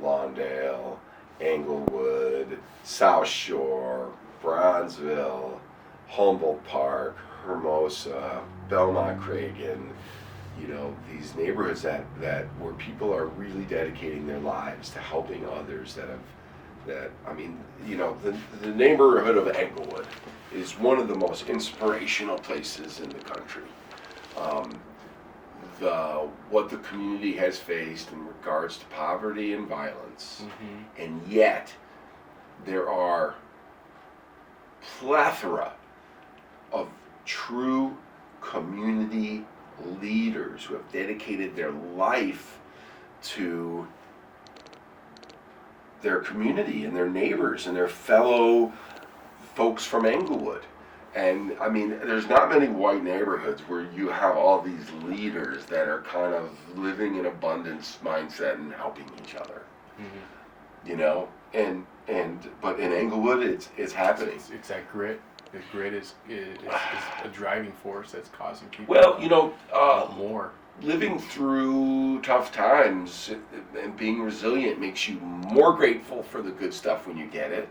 Lawndale, Englewood, South Shore, Bronzeville, Humboldt Park, Hermosa, Belmont Cragen, you know, these neighborhoods that where people are really dedicating their lives to helping others the neighborhood of Englewood is one of the most inspirational places in the country. What the community has faced in regards to poverty and violence, and yet there are plethora of true community leaders who have dedicated their life to their community and their neighbors and their fellow folks from Englewood. And I mean, there's not many white neighborhoods where you have all these leaders that are kind of living in abundance mindset and helping each other. You know, but in Englewood, it's happening. It's that grit. The grit is a driving force that's causing people. Well, you know, more. Living through tough times and being resilient makes you more grateful for the good stuff when you get it,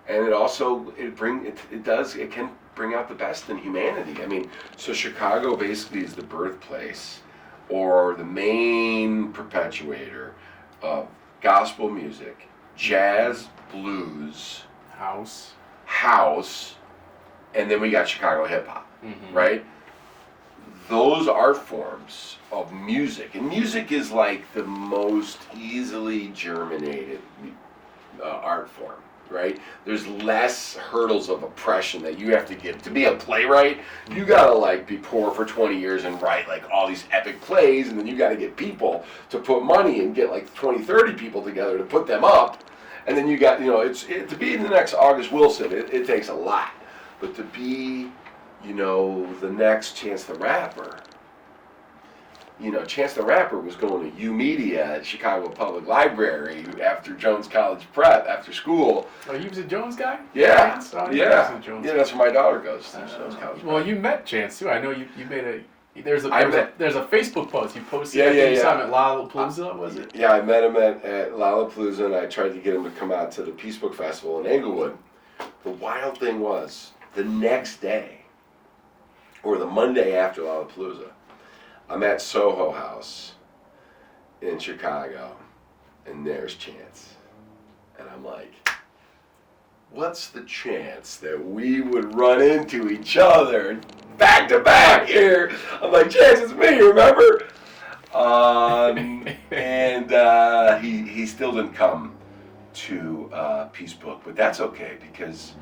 and it also it can bring out the best in humanity. I mean, so Chicago basically is the birthplace or the main perpetuator of gospel music, jazz, blues, house, and then we got Chicago hip hop, right? Those art forms of music, and music is like the most easily germinated art form, right? There's less hurdles of oppression that you have to give. To be a playwright, you gotta like be poor for 20 years and write like all these epic plays, and then you gotta get people to put money and get like 20, 30 people together to put them up, and then you got, you know, to be the next August Wilson, it takes a lot, but to be, you know, the next Chance the Rapper. You know, Chance the Rapper was going to U-Media at Chicago Public Library after Jones College Prep, after school. Oh, you was a Jones guy? Yeah, yeah, that's where my daughter goes to Jones College Prep. Well, you met Chance too. I know you made there's a Facebook post you posted. You saw him at Lollapalooza, was it? Yeah, I met him at Lollapalooza, and I tried to get him to come out to the Peace Book Festival in Englewood. The wild thing was, the next day, or the Monday after Lollapalooza, I'm at Soho House in Chicago, and there's Chance. And I'm like, what's the chance that we would run into each other back to back here? I'm like, Chance, it's me, remember? And he still didn't come to Peace Book, but that's okay, because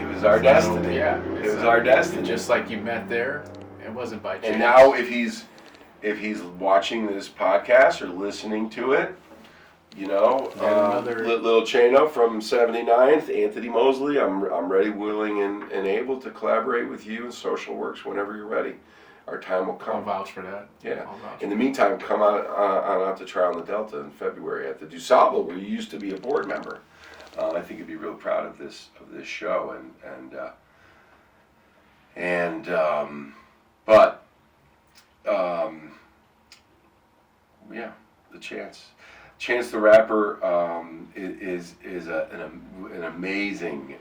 It was our destiny. Yeah, it was our destiny. Just like you met there, it wasn't by chance. And now, if he's watching this podcast or listening to it, little Chano from 79th, Anthony Moseley, I'm ready, willing, and able to collaborate with you in Social Works whenever you're ready. Our time will come. I'll vouch for that. Yeah. In the meantime, come out to Trial in the Delta in February at the DuSable, where you used to be a board member. I think you'd be real proud of this show, the Chance the Rapper is an amazing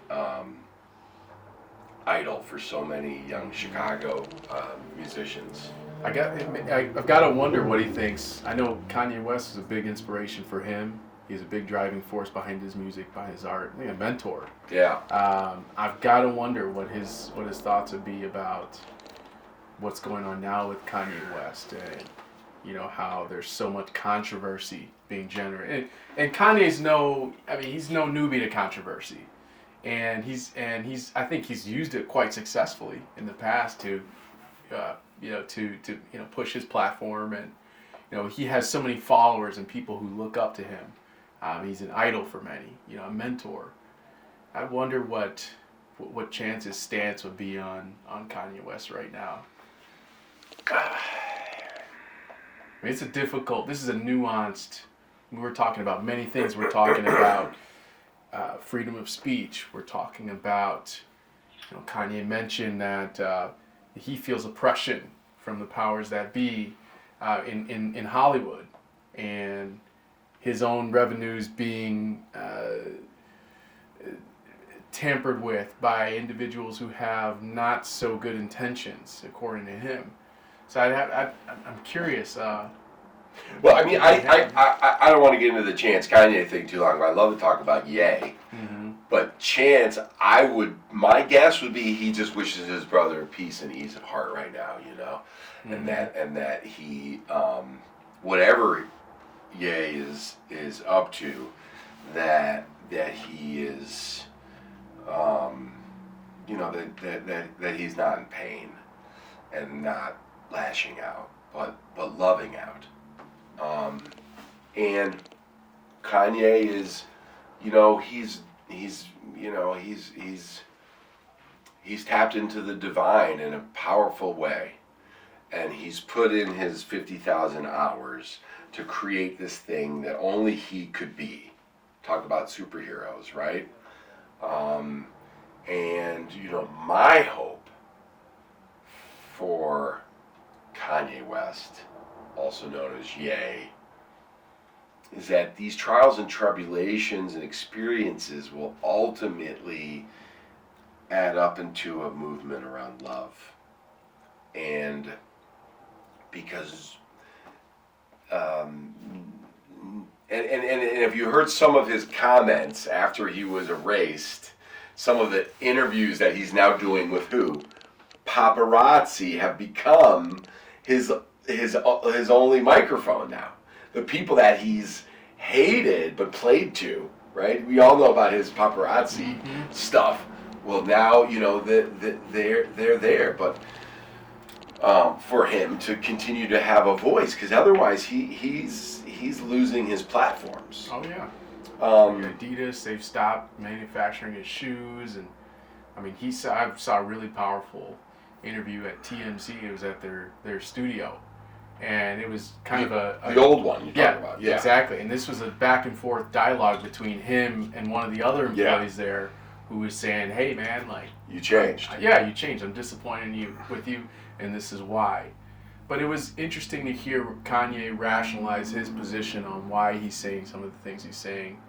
idol for so many young Chicago musicians. I've got to wonder what he thinks. I know Kanye West is a big inspiration for him. He's a big driving force behind his music, behind his art. A mentor. Yeah. I've got to wonder what his thoughts would be about what's going on now with Kanye West, and how there's so much controversy being generated. And Kanye's he's no newbie to controversy, and I think he's used it quite successfully in the past to push his platform, and he has so many followers and people who look up to him. He's an idol for many, a mentor. I wonder what Chance's stance would be on Kanye West right now. This is a nuanced. We're talking about many things. We're talking about freedom of speech. We're talking about, Kanye mentioned that he feels oppression from the powers that be in Hollywood, and his own revenues being tampered with by individuals who have not so good intentions, according to him. So I'm curious. Well, I don't want to get into the Chance Kanye thing too long, but I'd love to talk about Ye. Mm-hmm. But Chance, my guess would be he just wishes his brother peace and ease of heart right now, mm-hmm. and that he, whatever Ye is up to, that he is, that he's not in pain and not lashing out, but loving out. And Kanye is, he's tapped into the divine in a powerful way, and he's put in his 50,000 hours to create this thing that only he could be. Talk about superheroes, right? And my hope for Kanye West, also known as Ye, is that these trials and tribulations and experiences will ultimately add up into a movement around love. And because and if you heard some of his comments after he was erased, some of the interviews that he's now doing with who? Paparazzi have become his only microphone now. The people that he's hated but played to, right? We all know about his paparazzi mm-hmm. stuff. Well, now they're there, but for him to continue to have a voice, because otherwise he's losing his platforms. Oh yeah. Adidas, they've stopped manufacturing his shoes, and I saw a really powerful interview at TMZ. It was at their studio, and it was kind of the old one you're talking about. Yeah, exactly. And this was a back and forth dialogue between him and one of the other employees there, who was saying, "Hey man, like you changed. You changed. I'm disappointed with you, and this is why." But it was interesting to hear Kanye rationalize his position on why he's saying some of the things he's saying.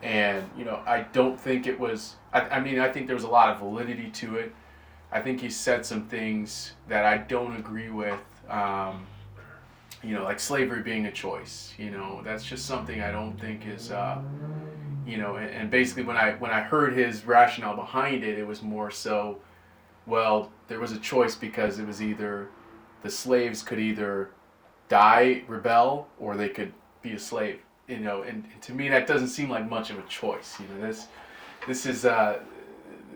And, I don't think it was, I think there was a lot of validity to it. I think he said some things that I don't agree with, like slavery being a choice. That's just something I don't think is, and basically when I heard his rationale behind it, it was more so, well, there was a choice because it was either the slaves could either die, rebel, or they could be a slave. And to me that doesn't seem like much of a choice. This is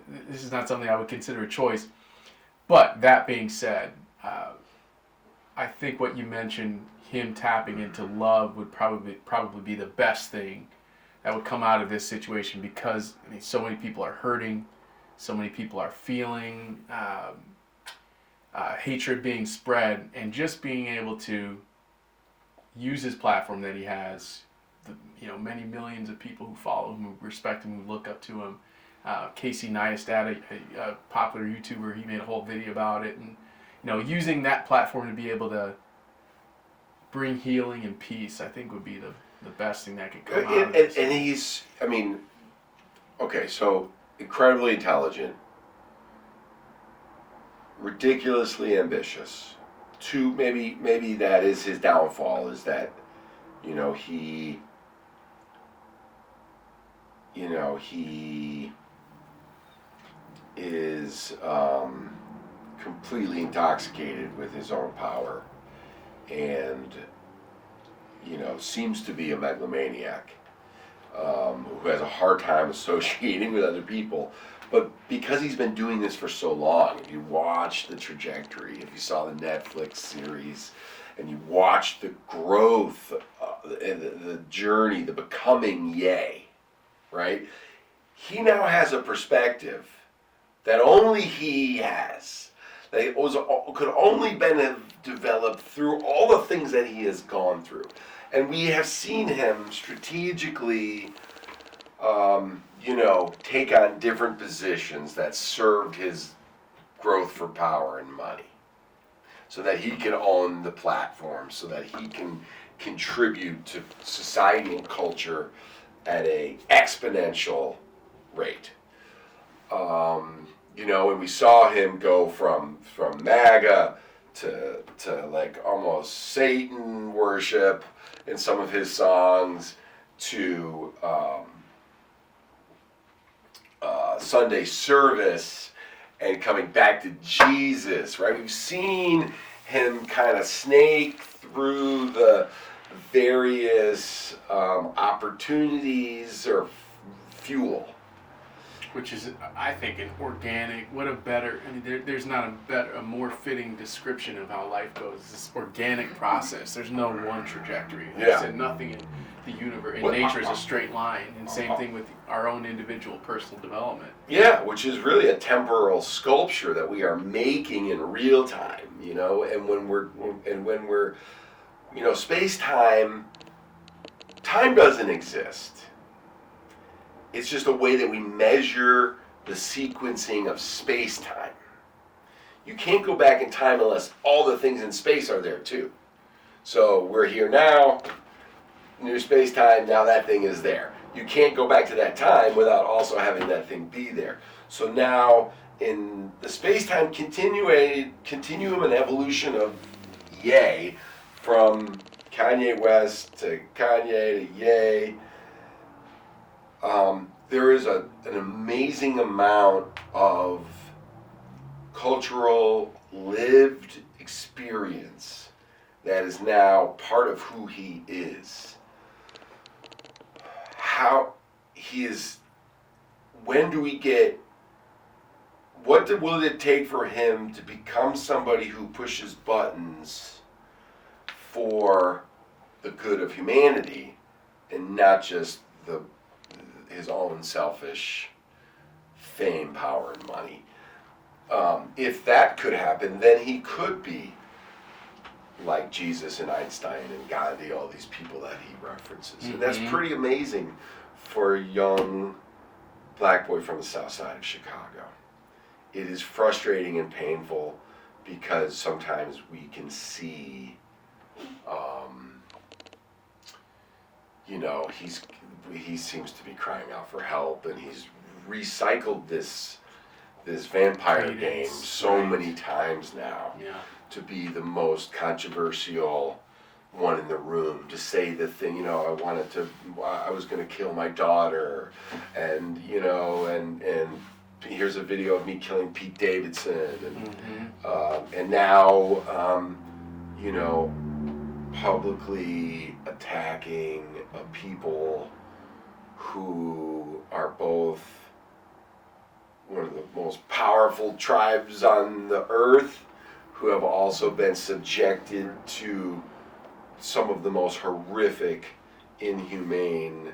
this is not something I would consider a choice. But that being said, I think what you mentioned, him tapping into love, would probably be the best thing that would come out of this situation, because I mean, so many people are hurting, so many people are feeling hatred being spread, and just being able to use his platform that he has, many millions of people who follow him, who respect him, who look up to him. Casey Neistat, a popular YouTuber, he made a whole video about it, and using that platform to be able to bring healing and peace, I think would be the best thing that could come out of this. And he's, I mean, okay, so incredibly intelligent, ridiculously ambitious. Maybe that is his downfall, is that he is completely intoxicated with his own power, and seems to be a megalomaniac who has a hard time associating with other people. But because he's been doing this for so long, if you watch the trajectory, if you saw the Netflix series, and you watch the growth, and the journey, the becoming Ye, right? He now has a perspective that only he has. That could only been developed through all the things that he has gone through. And we have seen him strategically, take on different positions that served his growth for power and money, so that he can own the platform, so that he can contribute to society and culture at a exponential rate. And we saw him go from MAGA to like almost Satan worship in some of his songs, to Sunday service, and coming back to Jesus, right? We've seen him kind of snake through the various opportunities or fuel. Which is, I think, an organic, there's not a more fitting description of how life goes. It's this organic process. There's no one trajectory. Like I said, nothing in the universe, in nature, is a straight line. And same thing with our own individual personal development. Yeah, which is really a temporal sculpture that we are making in real time, and when we're space-time, time doesn't exist. It's just a way that we measure the sequencing of space-time. You can't go back in time unless all the things in space are there too. So we're here now, new space-time, now that thing is there. You can't go back to that time without also having that thing be there. So now, in the space-time continuum and evolution of Ye, from Kanye West to Kanye to Ye, there is an amazing amount of cultural lived experience that is now part of who he is. How he is, when do we get, will it take for him to become somebody who pushes buttons for the good of humanity and not just his own selfish fame, power, and money? If that could happen, then he could be like Jesus and Einstein and Gandhi, all these people that he references. Mm-hmm. And that's pretty amazing for a young black boy from the south side of Chicago. It is frustrating and painful because sometimes we can see, he seems to be crying out for help, and he's recycled this vampire game so many times now to be the most controversial one in the room, to say the thing, I was going to kill my daughter, and here's a video of me killing Pete Davidson, and now, publicly attacking people who are both one of the most powerful tribes on the earth, who have also been subjected to some of the most horrific, inhumane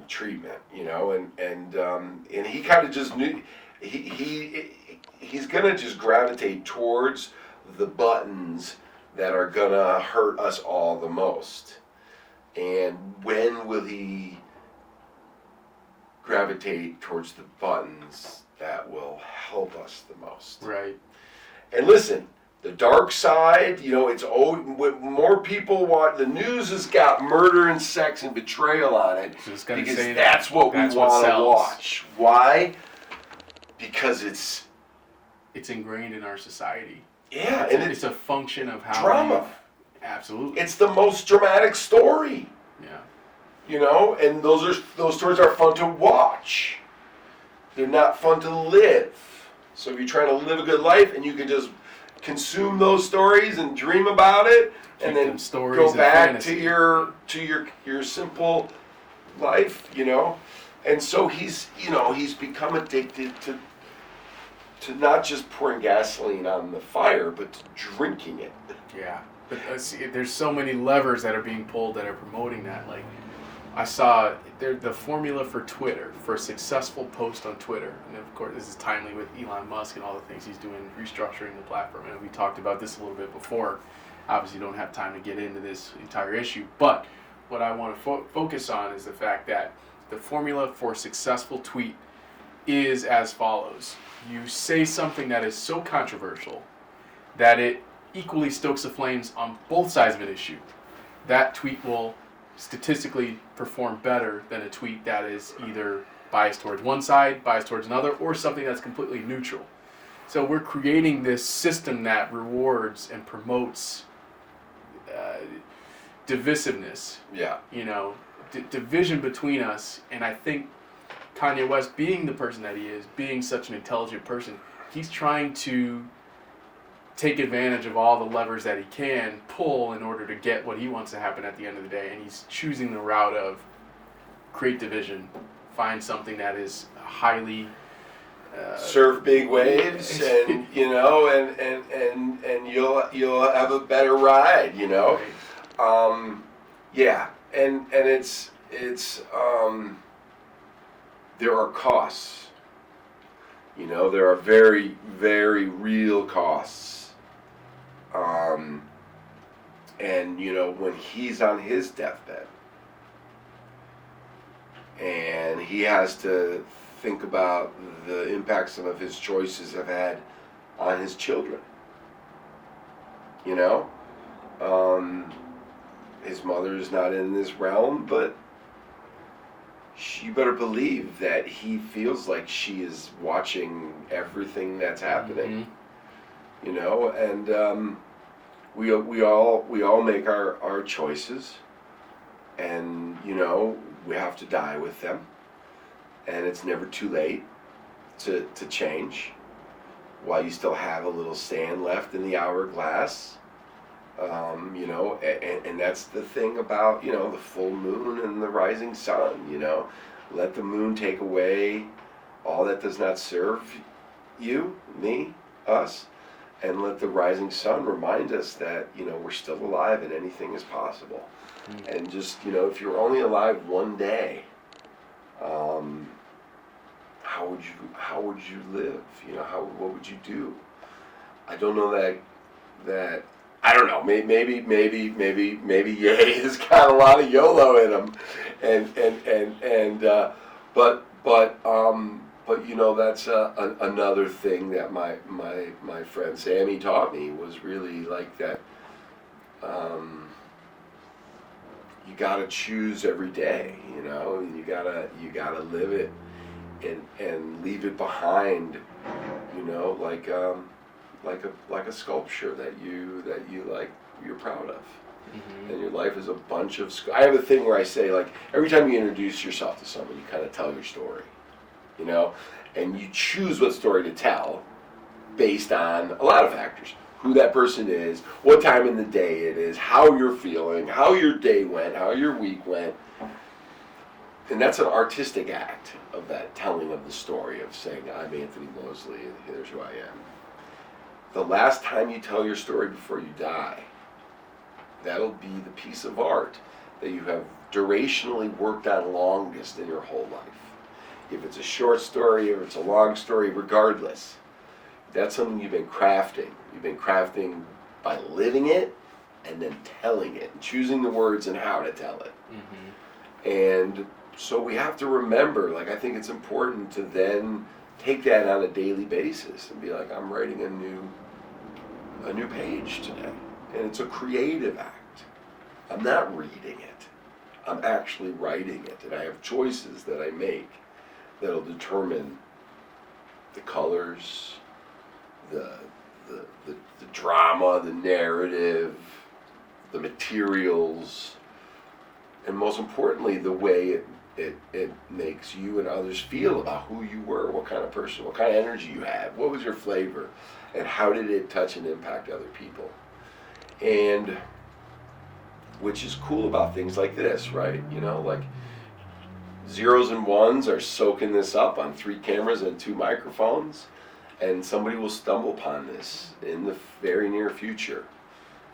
treatment, you know, and he kind of just knew he's gonna just gravitate towards the buttons that are gonna hurt us all the most. And when will he gravitate towards the buttons that will help us the most? Right. And listen, the dark side, you know, it's always, more people want, the news has got murder and sex and betrayal on it, because that's what we want to watch. Why? Because it's ingrained in our society. Yeah, and it's a function of how drama. Absolutely. It's the most dramatic story. Yeah. You know, and those stories are fun to watch. They're not fun to live. So if you're trying to live a good life and you can just consume those stories and dream about it, and then go back to your simple life, you know. And so he's become addicted to not just pouring gasoline on the fire, but to drinking it. Yeah, but there's so many levers that are being pulled that are promoting that. Like, I saw the formula for Twitter, for a successful post on Twitter, and of course this is timely with Elon Musk and all the things he's doing, restructuring the platform, and we talked about this a little bit before. Obviously don't have time to get into this entire issue, but what I want to focus on is the fact that the formula for a successful tweet is as follows. You say something that is so controversial that it equally stokes the flames on both sides of an issue. That tweet will statistically perform better than a tweet that is either biased towards one side, biased towards another, or something that's completely neutral. So we're creating this system that rewards and promotes divisiveness. Yeah. You know, division between us. And I think Kanye West, being the person that he is, being such an intelligent person, he's trying to take advantage of all the levers that he can pull in order to get what he wants to happen at the end of the day. And he's choosing the route of create division, find something that is highly surf big waves, and you know, and you'll have a better ride, you know. Right. Yeah, and it's there are costs. You know, there are very, very real costs. And you know, when he's on his deathbed and he has to think about the impact some of his choices have had on his children. You know? His mother is not in this realm, but you better believe that he feels like she is watching everything that's happening. Mm-hmm. You know, and we all make our choices, and you know, we have to die with them, and it's never too late to change while you still have a little sand left in the hourglass. You know, and that's the thing about, you know, the full moon and the rising sun, you know. Let the moon take away all that does not serve you, me, us, and let the rising sun remind us that, you know, we're still alive and anything is possible. Mm-hmm. And just, you know, if you're only alive one day, how would you live? You know, what would you do? I don't know that I don't know. Maybe Ye has got a lot of YOLO in him, but you know, that's another thing that my friend Sammy taught me, was really like that. You gotta choose every day, you know, and you gotta live it and leave it behind, you know, like a sculpture that you like, you're proud of. Mm-hmm. And your life is a bunch of I have a thing where I say, like, every time you introduce yourself to someone, you kind of tell your story, you know, and you choose what story to tell based on a lot of factors: who that person is, what time in the day it is, how you're feeling, how your day went, how your week went. And that's an artistic act of that telling of the story of saying, I'm Anthony Moseley and here's who I am. The last time you tell your story before you die, that'll be the piece of art that you have durationally worked on longest in your whole life. If it's a short story or it's a long story, regardless, that's something you've been crafting. You've been crafting by living it and then telling it, and choosing the words and how to tell it. And so we have to remember, like, I think it's important to then take that on a daily basis and be like, I'm writing a new page today. And it's a creative act. I'm not reading it. I'm actually writing it. And I have choices that I make that'll determine the colors, the drama, the narrative, the materials, and most importantly, the way it makes you and others feel about who you were, what kind of person, what kind of energy you had, what was your flavor, and how did it touch and impact other people. And which is cool about things like this, right? You know, like zeros and ones are soaking this up on 3 cameras and 2 microphones, and somebody will stumble upon this in the very near future.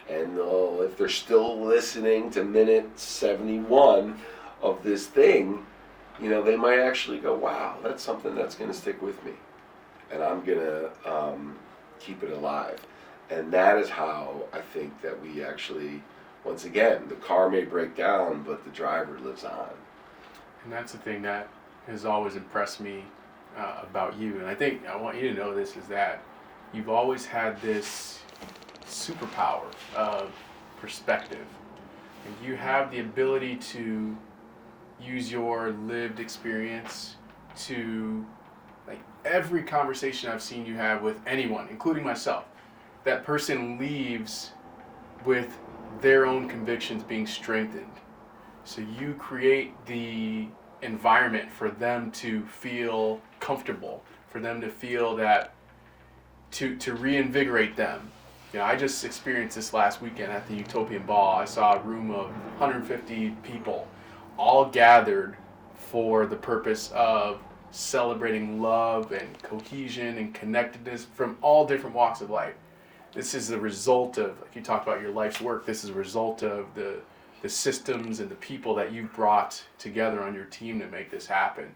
And if they're still listening to minute 71 of this thing, you know, they might actually go, wow, that's something that's going to stick with me. And I'm going to keep it alive. And that is how I think that we actually, once again, the car may break down, but the driver lives on. And that's the thing that has always impressed me about you. And I want you to know this, is that you've always had this superpower of perspective. And you have the ability to use your lived experience to, like, every conversation I've seen you have with anyone, including myself, that person leaves with their own convictions being strengthened. So you create the environment for them to feel comfortable, for them to feel that, to reinvigorate them. You know, I just experienced this last weekend at the Utopian Ball. I saw a room of 150 people all gathered for the purpose of celebrating love and cohesion and connectedness from all different walks of life. This is the result of, like you talked about your life's work, this is a result of the systems and the people that you've brought together on your team to make this happen.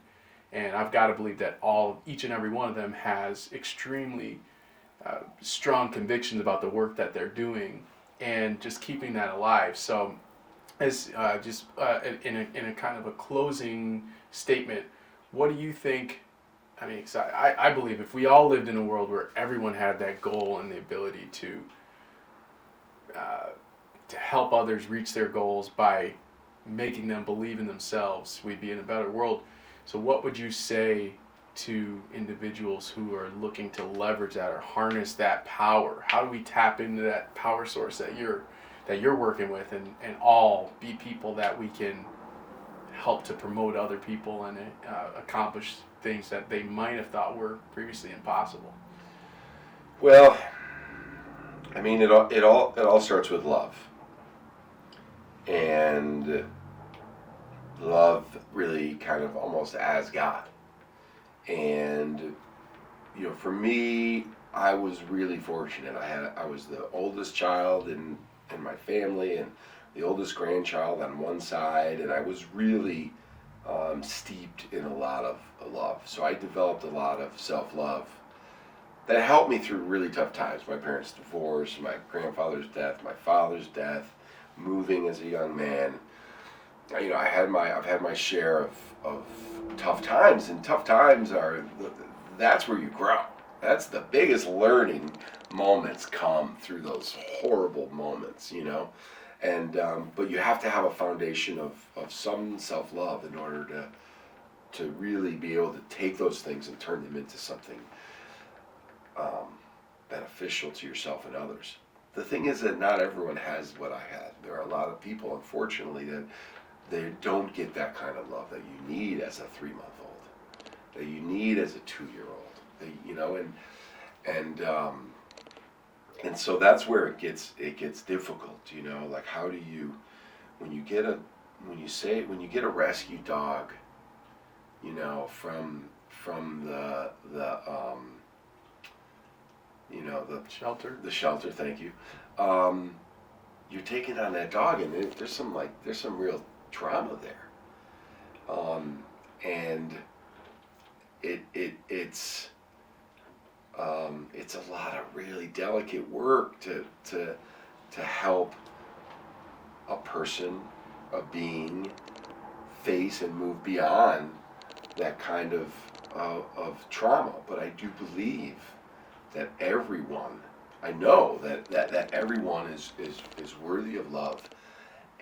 And I've got to believe that each and every one of them has extremely strong convictions about the work that they're doing and just keeping that alive. So as in a kind of a closing statement, what do you think? I mean, I believe if we all lived in a world where everyone had that goal and the ability to help others reach their goals by making them believe in themselves, we'd be in a better world. So what would you say to individuals who are looking to leverage that or harness that power? How do we tap into that power source that you're working with and all be people that we can help to promote other people and accomplish things that they might have thought were previously impossible? Well, I mean, it all starts with love. And love really kind of almost as God. And, you know, for me, I was really fortunate. I was the oldest child in my family and the oldest grandchild on one side, and I was really steeped in a lot of love. So I developed a lot of self-love that helped me through really tough times. My parents' divorce, my grandfather's death, my father's death, moving as a young man. You know, I've had my share of tough times, and tough times that's where you grow. That's the biggest learning moments come through those horrible moments, you know. And but you have to have a foundation of some self-love in order to really be able to take those things and turn them into something beneficial to yourself and others. The thing is that not everyone has what I had. There are a lot of people, unfortunately, that they don't get that kind of love that you need as a 3-month-old, that you need as a 2-year-old, you know, and so that's where it gets difficult, you know. Like, how do you, when you get a rescue dog you know, from the you know, the shelter, thank you. You're taking on that dog, and there's some real trauma there. And it's a lot of really delicate work to help a person, a being, face and move beyond that kind of trauma. But I do believe that everyone, I know that everyone is worthy of love,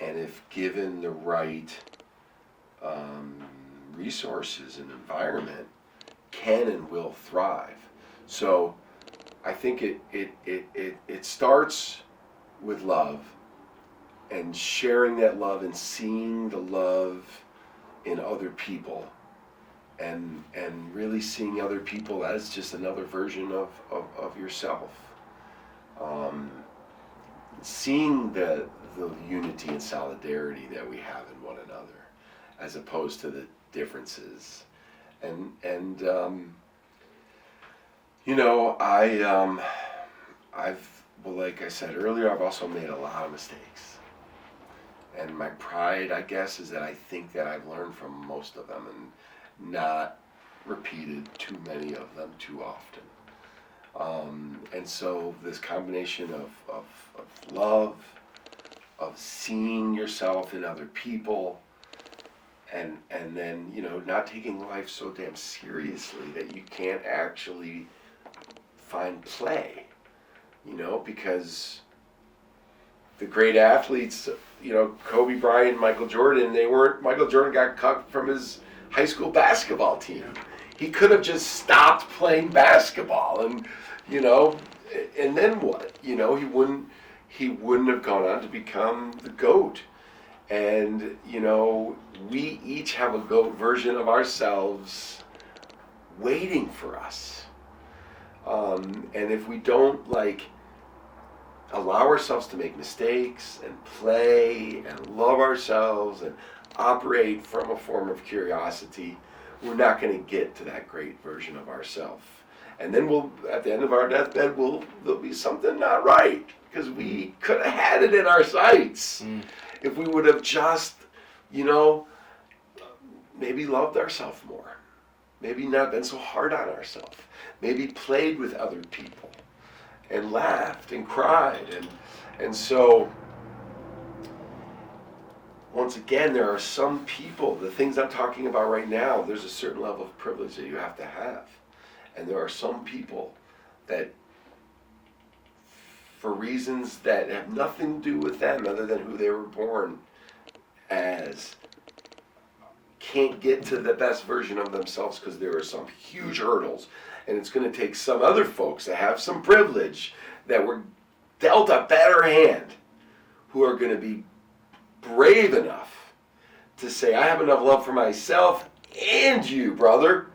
and if given the right resources and environment, can and will thrive. So I think it starts with love, and sharing that love and seeing the love in other people, and really seeing other people as just another version of yourself. Seeing the unity and solidarity that we have in one another, as opposed to the differences. And you know, like I said earlier, I've also made a lot of mistakes. And my pride, I guess, is that I think that I've learned from most of them and not repeated too many of them too often. And so this combination of love, of seeing yourself in other people, and then, you know, not taking life so damn seriously that you can't actually find play, you know, because the great athletes, you know, Kobe Bryant, Michael Jordan, Michael Jordan got cut from his high school basketball team. He could have just stopped playing basketball, and, you know, and then what? You know, he wouldn't have gone on to become the GOAT. And, you know, we each have a GOAT version of ourselves waiting for us. And if we don't, like, allow ourselves to make mistakes and play and love ourselves and operate from a form of curiosity, we're not going to get to that great version of ourselves. And then at the end of our deathbed, there'll be something not right, because we could have had it in our sights. If we would have just, you know, maybe loved ourselves more, maybe not been so hard on ourselves, maybe played with other people and laughed and cried. And so, once again, there are some people, the things I'm talking about right now, there's a certain level of privilege that you have to have. And there are some people that, for reasons that have nothing to do with them other than who they were born as, can't get to the best version of themselves because there are some huge hurdles. And it's going to take some other folks that have some privilege, that were dealt a better hand, who are going to be brave enough to say, I have enough love for myself and you, brother.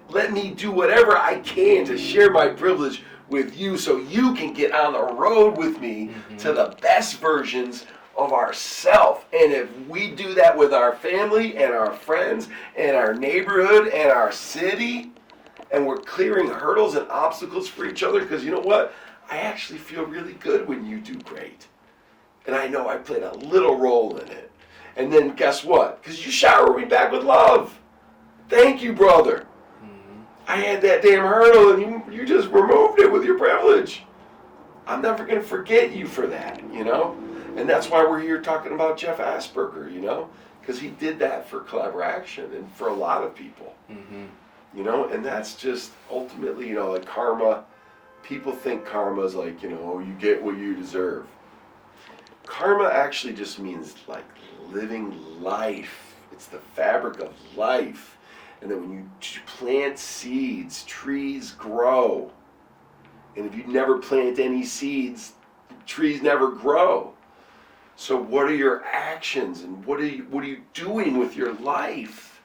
Let me do whatever I can to share my privilege with you so you can get on the road with me to the best versions of ourselves. And if we do that with our family and our friends and our neighborhood and our city, and we're clearing hurdles and obstacles for each other, because you know what? I actually feel really good when you do great. And I know I played a little role in it. And then guess what? Because you shower me back with love. Thank you, brother. I had that damn hurdle and you just removed it with your privilege. I'm never going to forget you for that, you know? And that's why we're here talking about Jeff Asperger, you know? Because he did that for Collaboraction and for a lot of people. You know, and that's just ultimately, you know, like karma. People think karma is like, you know, you get what you deserve. Karma actually just means like living life. It's the fabric of life. And then when you plant seeds, trees grow. And if you never plant any seeds, trees never grow. So what are your actions, and what are you doing with your life?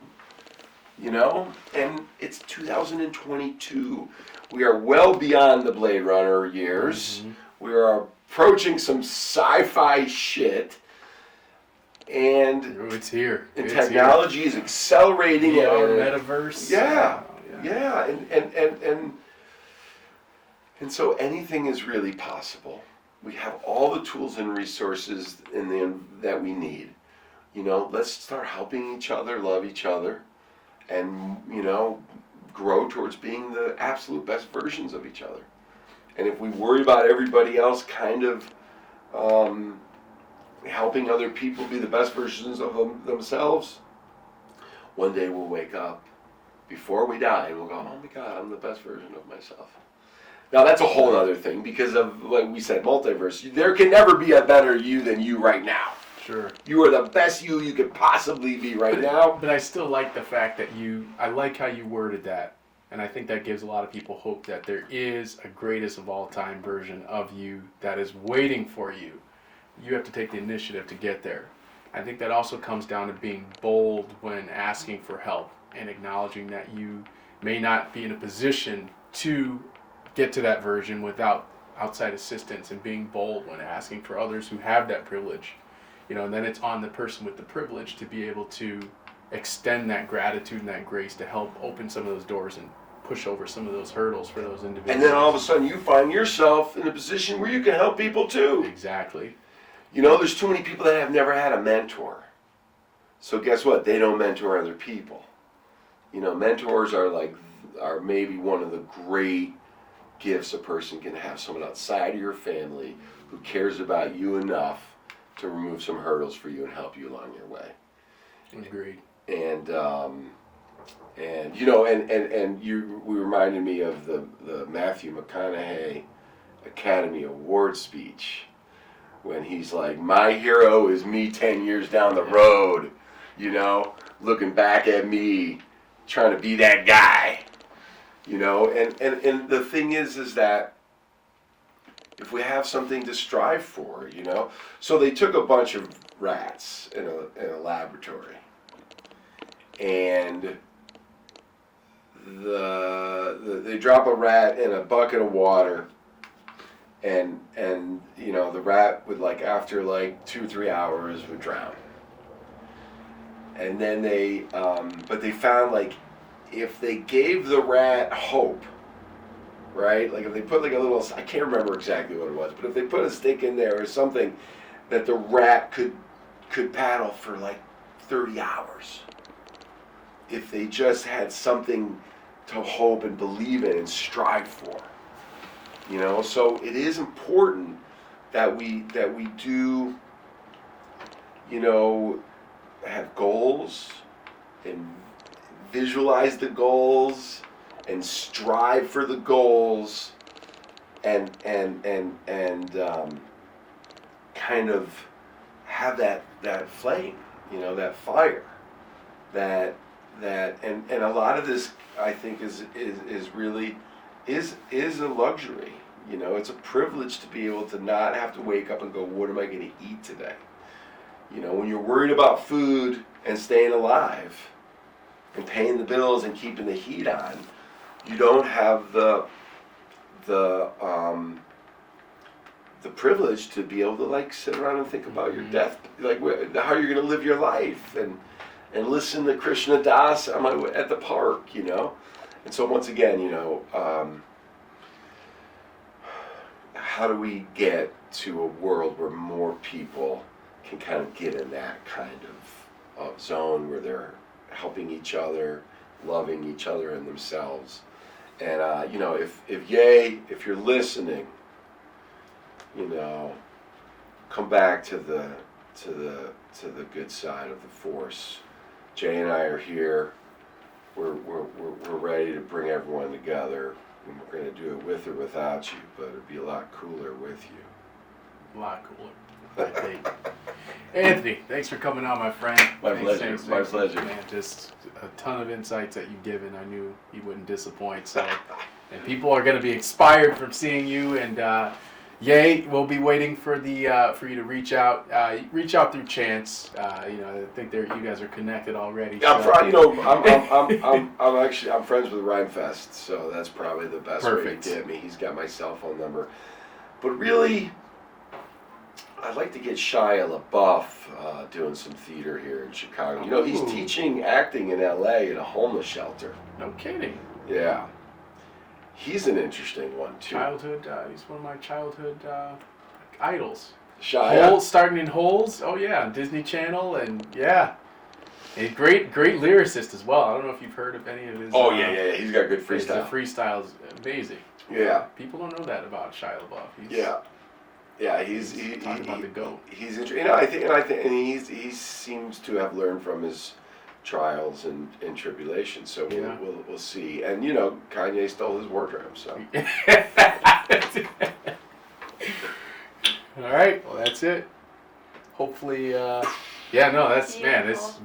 You know, and it's 2022. We are well beyond the Blade Runner years. We are approaching some sci-fi shit. And it's here. And technology is accelerating. VR, metaverse. Yeah. And so anything is really possible. We have all the tools and resources that we need. Let's start helping each other, love each other, and, grow towards being the absolute best versions of each other. And if we worry about everybody else kind of helping other people be the best versions of themselves, one day we'll wake up before we die and we'll go, oh my God, I'm the best version of myself. Now that's a whole other thing because of, like we said, multiverse. There can never be a better you than you right now. Sure. You are the best you could possibly be right now. But I still like the fact that I like how you worded that. And I think that gives a lot of people hope that there is a greatest of all time version of you that is waiting for you. You have to take the initiative to get there. I think that also comes down to being bold when asking for help and acknowledging that you may not be in a position to get to that version without outside assistance, and being bold when asking for others who have that privilege. And then it's on the person with the privilege to be able to extend that gratitude and that grace to help open some of those doors and push over some of those hurdles for those individuals. And then all of a sudden you find yourself in a position where you can help people too. Exactly. There's too many people that have never had a mentor. So guess what? They don't mentor other people. Mentors are maybe one of the great gifts a person can have. Someone outside of your family who cares about you enough to remove some hurdles for you and help you along your way. Agreed. And you reminded me of the Matthew McConaughey Academy Award speech when he's like, my hero is me 10 years down the road, looking back at me, trying to be that guy, and the thing is that if we have something to strive for, so they took a bunch of rats in a laboratory, and they drop a rat in a bucket of water, and the rat would after 2 or 3 hours would drown. And then they found if they gave the rat hope, right? If they put a little, I can't remember exactly what it was, but if they put a stick in there or something, that the rat could paddle for 30 hours. If they just had something to hope and believe in and strive for. So it is important that we do, have goals and visualize the goals and strive for the goals and kind of have that flame, that fire, that and a lot of this I think is really is a luxury. It's a privilege to be able to not have to wake up and go, what am I going to eat today? When you're worried about food and staying alive and paying the bills and keeping the heat on, you don't have the privilege to be able to sit around and think about your death, how you're going to live your life, and listen to Krishna Das at the park, And so once again, how do we get to a world where more people can kind of get in that kind of zone where they're helping each other, loving each other and themselves? And if you're listening, come back to the good side of the force. Jay and I are here. We're ready to bring everyone together. And we're going to do it with or without you, but it'd be a lot cooler with you. A lot cooler, I think. Anthony, thanks for coming on, my friend. My pleasure. My pleasure. Man, just a ton of insights that you've given. I knew you wouldn't disappoint. So, and people are going to be inspired from seeing you. And we'll be waiting for you to reach out. Reach out through Chance. I think you guys are connected already. I'm friends with Rhymefest, so that's probably the best way to get me. He's got my cell phone number. But really, I'd like to get Shia LaBeouf doing some theater here in Chicago. You know, he's Ooh. teaching acting in L.A. in a homeless shelter. No kidding. Yeah. He's an interesting one, too. Childhood, he's one of my childhood idols. Shia? Starting in Holes, oh yeah, Disney Channel, and yeah. A great lyricist as well. I don't know if you've heard of any of his. Oh, yeah. He's got good freestyle. His freestyle's amazing. Yeah. People don't know that about Shia LaBeouf. Yeah, he's talking about the GOAT. He's interesting. You know, I think he seems to have learned from his trials and tribulations. So we'll see. And you know, Kanye stole his wardrobe. So. All right. Well, that's it. Hopefully, that's Beautiful. best.